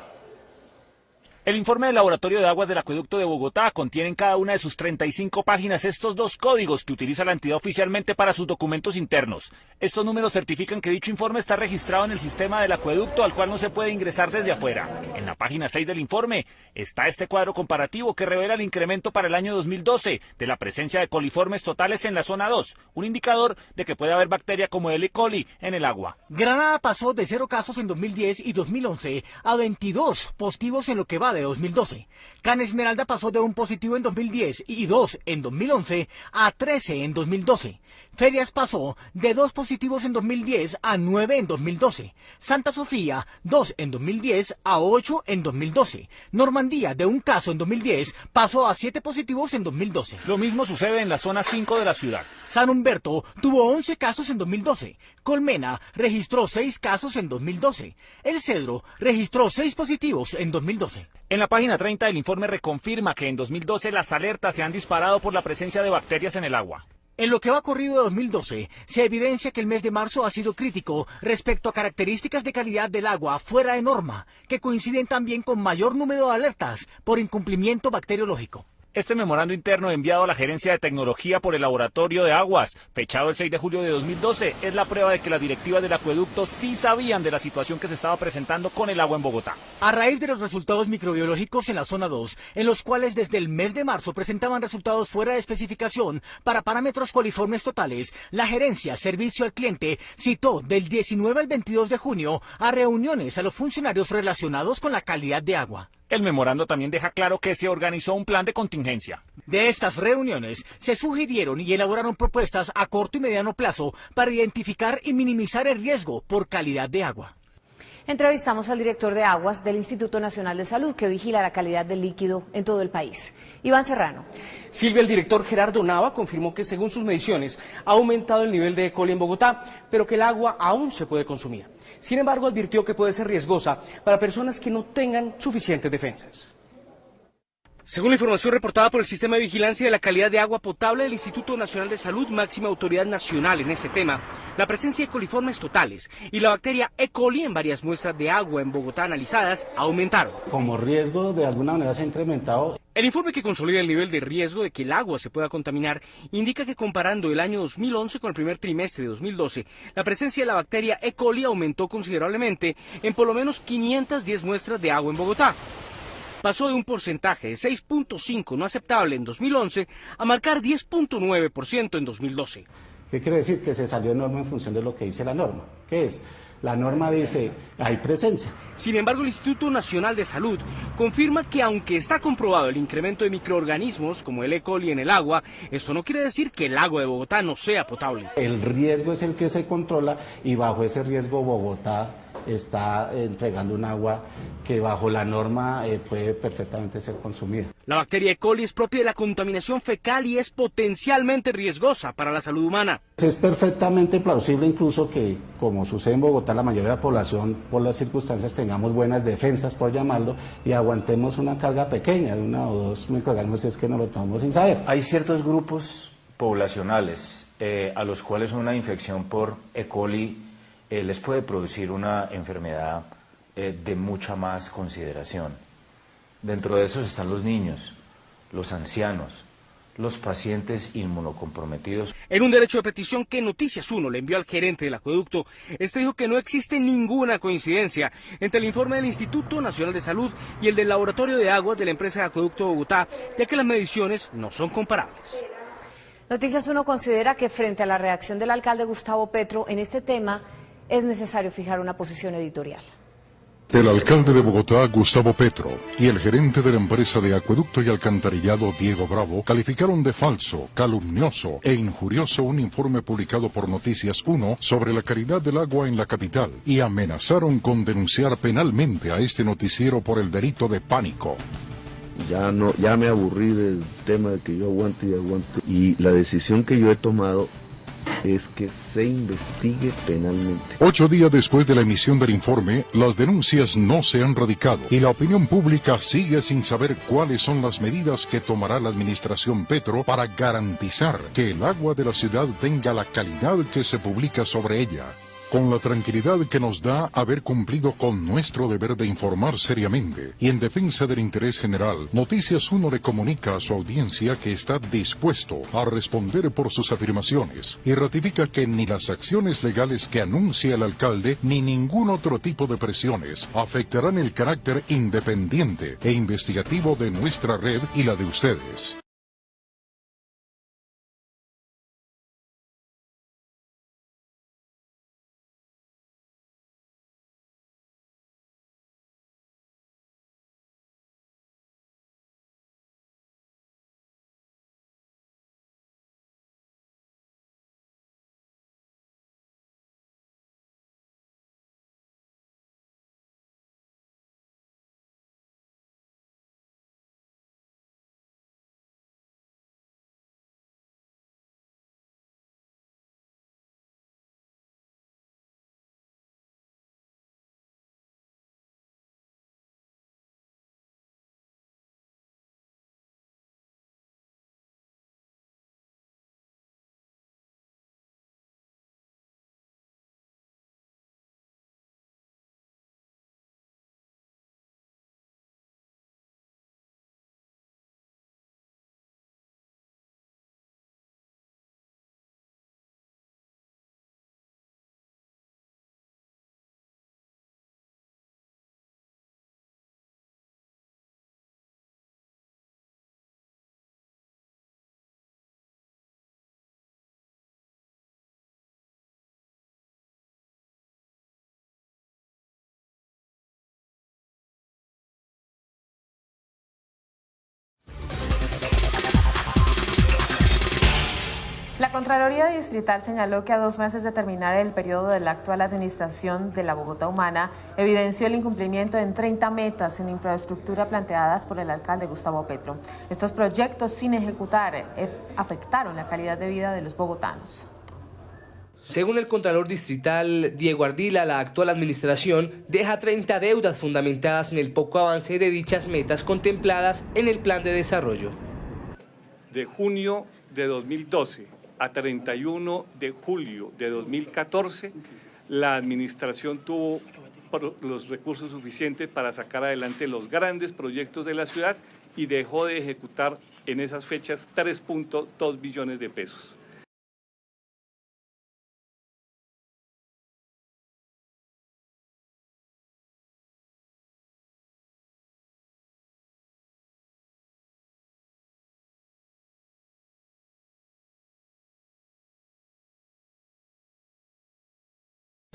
Speaker 4: El informe del Laboratorio de Aguas del Acueducto de Bogotá contiene en cada una de sus 35 páginas estos dos códigos que utiliza la entidad oficialmente para sus documentos internos. Estos números certifican que dicho informe está registrado en el sistema del acueducto, al cual no se puede ingresar desde afuera. En la página 6 del informe está este cuadro comparativo que revela el incremento para el año 2012 de la presencia de coliformes totales en la zona 2, un indicador de que puede haber bacteria como el E. coli en el agua.
Speaker 9: Granada pasó de 0 casos en 2010 y 2011 a 22 positivos en lo que va de 2012. Cana Esmeralda pasó de 1 positivo en 2010 y 2 en 2011 a 13 en 2012. Ferias pasó de 2 positivos en 2010 a 9 en 2012. Santa Sofía, 2 en 2010 a 8 en 2012. Normandía, de 1 caso en 2010, pasó a 7 positivos en 2012.
Speaker 4: Lo mismo sucede en la zona 5 de la ciudad.
Speaker 9: San Humberto tuvo 11 casos en 2012. Colmena registró 6 casos en 2012. El Cedro registró 6 positivos en 2012.
Speaker 4: En la página 30 del informe reconfirma que en 2012 las alertas se han disparado por la presencia de bacterias en el agua.
Speaker 9: En lo que va corrido de 2012, se evidencia que el mes de marzo ha sido crítico respecto a características de calidad del agua fuera de norma, que coinciden también con mayor número de alertas por incumplimiento bacteriológico.
Speaker 4: Este memorando interno enviado a la Gerencia de Tecnología por el Laboratorio de Aguas, fechado el 6 de julio de 2012, es la prueba de que las directivas del acueducto sí sabían de la situación que se estaba presentando con el agua en Bogotá.
Speaker 9: A raíz de los resultados microbiológicos en la zona 2, en los cuales desde el mes de marzo presentaban resultados fuera de especificación para parámetros coliformes totales, la Gerencia Servicio al Cliente citó del 19 al 22 de junio a reuniones a los funcionarios relacionados con la calidad de agua.
Speaker 4: El memorando también deja claro que se organizó un plan de contingencia.
Speaker 9: De estas reuniones se sugirieron y elaboraron propuestas a corto y mediano plazo para identificar y minimizar el riesgo por calidad de agua.
Speaker 1: Entrevistamos al director de Aguas del Instituto Nacional de Salud, que vigila la calidad del líquido en todo el país. Iván Serrano.
Speaker 5: Silvia, el director Gerardo Nava confirmó que según sus mediciones ha aumentado el nivel de E. coli en Bogotá, pero que el agua aún se puede consumir. Sin embargo, advirtió que puede ser riesgosa para personas que no tengan suficientes defensas.
Speaker 9: Según la información reportada por el Sistema de Vigilancia de la Calidad de Agua Potable del Instituto Nacional de Salud, máxima autoridad nacional en este tema, la presencia de coliformes totales y la bacteria E. coli en varias muestras de agua en Bogotá analizadas aumentaron.
Speaker 10: Como riesgo de alguna manera se ha incrementado.
Speaker 9: El informe que consolida el nivel de riesgo de que el agua se pueda contaminar indica que comparando el año 2011 con el primer trimestre de 2012, la presencia de la bacteria E. coli aumentó considerablemente en por lo menos 510 muestras de agua en Bogotá. Pasó de un porcentaje de 6.5 no aceptable en 2011 a marcar 10.9% en 2012.
Speaker 10: ¿Qué quiere decir? Que se salió de norma en función de lo que dice la norma. ¿Qué es? La norma dice, hay presencia.
Speaker 9: Sin embargo, el Instituto Nacional de Salud confirma que aunque está comprobado el incremento de microorganismos como el E. coli en el agua, esto no quiere decir que el agua de Bogotá no sea potable.
Speaker 10: El riesgo es el que se controla y bajo ese riesgo Bogotá está entregando un agua que bajo la norma puede perfectamente ser consumida.
Speaker 9: La bacteria E. coli es propia de la contaminación fecal y es potencialmente riesgosa para la salud humana.
Speaker 10: Es perfectamente plausible incluso que, como sucede en Bogotá, la mayoría de la población, por las circunstancias, tengamos buenas defensas, por llamarlo, y aguantemos una carga pequeña de 1 o 2 microorganismos si es que no lo tomamos sin saber.
Speaker 11: Hay ciertos grupos poblacionales a los cuales una infección por E. coli les puede producir una enfermedad de mucha más consideración. Dentro de esos están los niños, los ancianos, los pacientes inmunocomprometidos.
Speaker 9: En un derecho de petición que Noticias 1 le envió al gerente del acueducto, este dijo que no existe ninguna coincidencia entre el informe del Instituto Nacional de Salud y el del Laboratorio de Aguas de la empresa de Acueducto de Bogotá, ya que las mediciones no son comparables.
Speaker 1: Noticias 1 considera que frente a la reacción del alcalde Gustavo Petro en este tema, es necesario fijar una posición editorial.
Speaker 13: El alcalde de Bogotá, Gustavo Petro, y el gerente de la empresa de acueducto y alcantarillado, Diego Bravo, calificaron de falso, calumnioso e injurioso un informe publicado por Noticias 1 sobre la calidad del agua en la capital y amenazaron con denunciar penalmente a este noticiero por el delito de pánico.
Speaker 23: Ya me aburrí del tema de que yo aguante y aguante, y la decisión que yo he tomado es que se investigue penalmente.
Speaker 13: 8 días después de la emisión del informe, las denuncias no se han radicado y la opinión pública sigue sin saber cuáles son las medidas que tomará la administración Petro para garantizar que el agua de la ciudad tenga la calidad que se publica sobre ella. con la tranquilidad que nos da haber cumplido con nuestro deber de informar seriamente y en defensa del interés general, Noticias 1 le comunica a su audiencia que está dispuesto a responder por sus afirmaciones y ratifica que ni las acciones legales que anuncia el alcalde ni ningún otro tipo de presiones afectarán el carácter independiente e investigativo de nuestra red y la de ustedes.
Speaker 3: La Contraloría Distrital señaló que a 2 meses de terminar el periodo de la actual administración de la Bogotá Humana, evidenció el incumplimiento en 30 metas en infraestructura planteadas por el alcalde Gustavo Petro. Estos proyectos sin ejecutar afectaron la calidad de vida de los bogotanos.
Speaker 6: Según el Contralor Distrital Diego Ardila, la actual administración deja 30 deudas fundamentadas en el poco avance de dichas metas contempladas en el plan de desarrollo.
Speaker 7: De junio de 2012 a 31 de julio de 2014, la administración tuvo los recursos suficientes para sacar adelante los grandes proyectos de la ciudad y dejó de ejecutar en esas fechas 3.2 billones de pesos.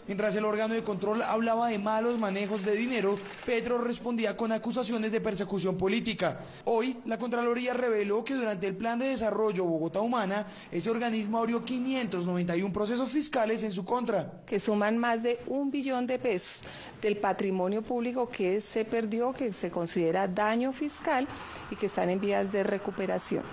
Speaker 18: Mientras el órgano de control hablaba de malos manejos de dinero, Petro respondía con acusaciones de persecución política. Hoy, la Contraloría reveló que durante el Plan de Desarrollo Bogotá Humana, ese organismo abrió 591 procesos fiscales en su contra.
Speaker 24: Que suman más de 1 billón de pesos del patrimonio público que se perdió, que se considera daño fiscal y que están en vías de recuperación.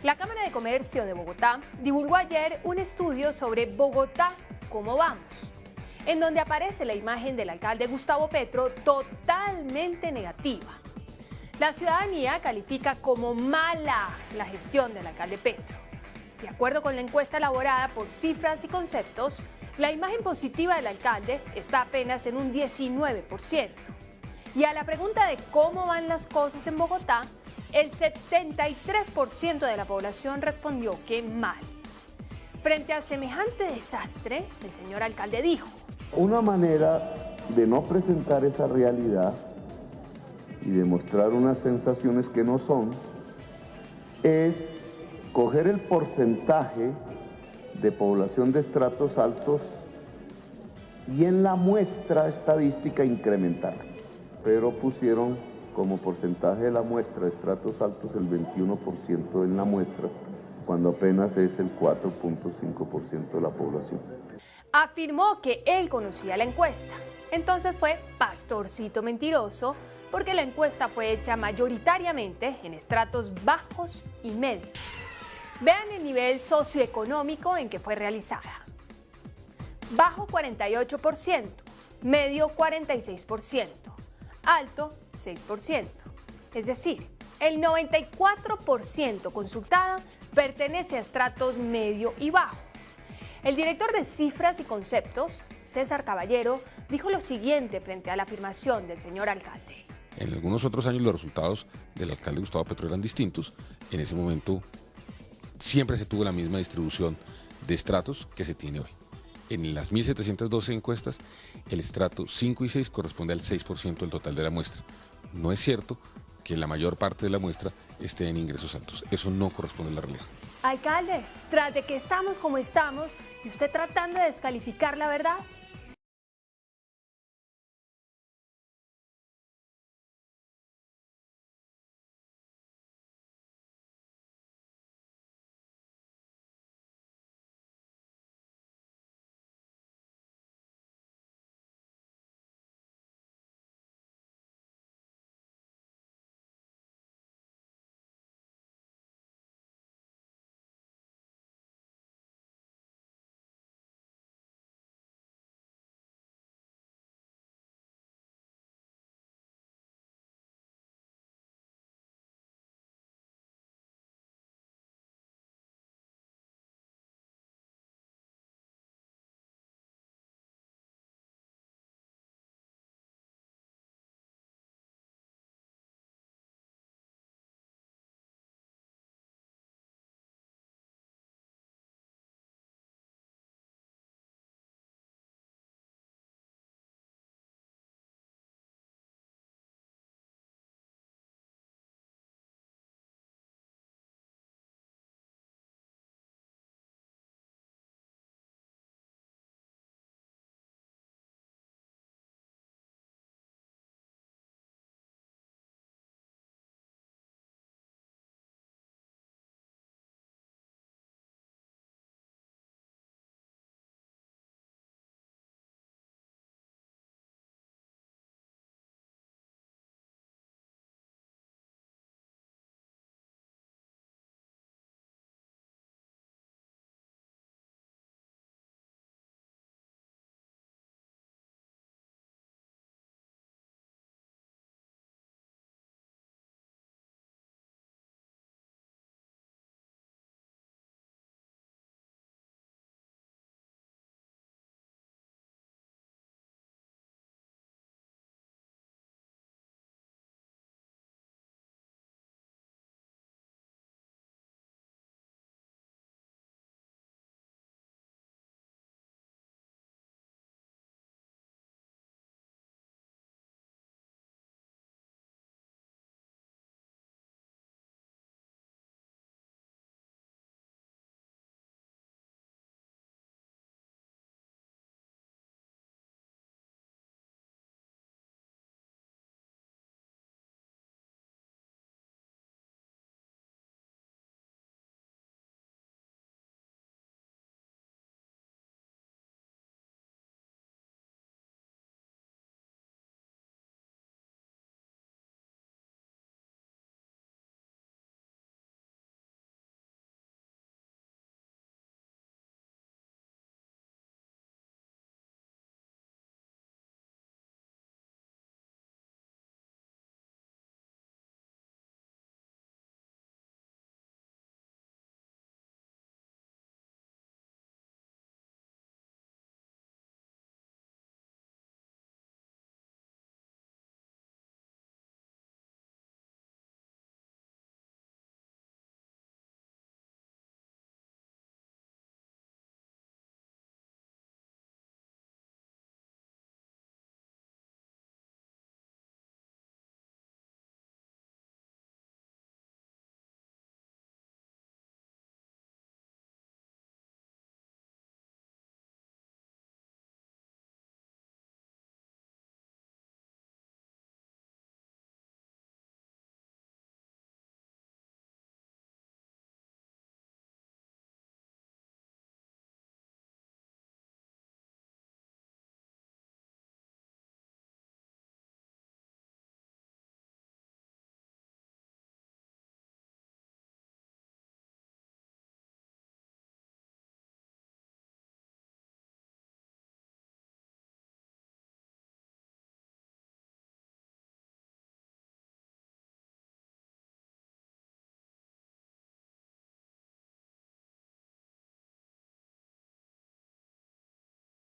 Speaker 14: La Cámara de Comercio de Bogotá divulgó ayer un estudio sobre Bogotá, ¿cómo vamos?, en donde aparece la imagen del alcalde Gustavo Petro totalmente negativa. La ciudadanía califica como mala la gestión del alcalde Petro. De acuerdo con la encuesta elaborada por Cifras y Conceptos, la imagen positiva del alcalde está apenas en un 19%. Y a la pregunta de cómo van las cosas en Bogotá, el 73% de la población respondió que mal. Frente a semejante desastre, el señor alcalde dijo:
Speaker 15: una manera de no presentar esa realidad y demostrar unas sensaciones que no son, es coger el porcentaje de población de estratos altos y en la muestra estadística incrementar. Pero pusieron como porcentaje de la muestra de estratos altos el 21% en la muestra, cuando apenas es el 4.5% de la población.
Speaker 14: Afirmó que él conocía la encuesta. Entonces fue pastorcito mentiroso, porque la encuesta fue hecha mayoritariamente en estratos bajos y medios. Vean el nivel socioeconómico en que fue realizada. Bajo 48%, medio 46%, alto 6%. Es decir, el 94% consultada pertenece a estratos medio y bajo. El director de Cifras y Conceptos, César Caballero, dijo lo siguiente frente a la afirmación del señor alcalde.
Speaker 16: En algunos otros años los resultados del alcalde Gustavo Petro eran distintos. En ese momento siempre se tuvo la misma distribución de estratos que se tiene hoy. En las 1.712 encuestas, el estrato 5 y 6 corresponde al 6% del total de la muestra. No es cierto que la mayor parte de la muestra esté en ingresos altos. Eso no corresponde a la realidad.
Speaker 14: Alcalde, tras de que estamos como estamos y usted tratando de descalificar la verdad,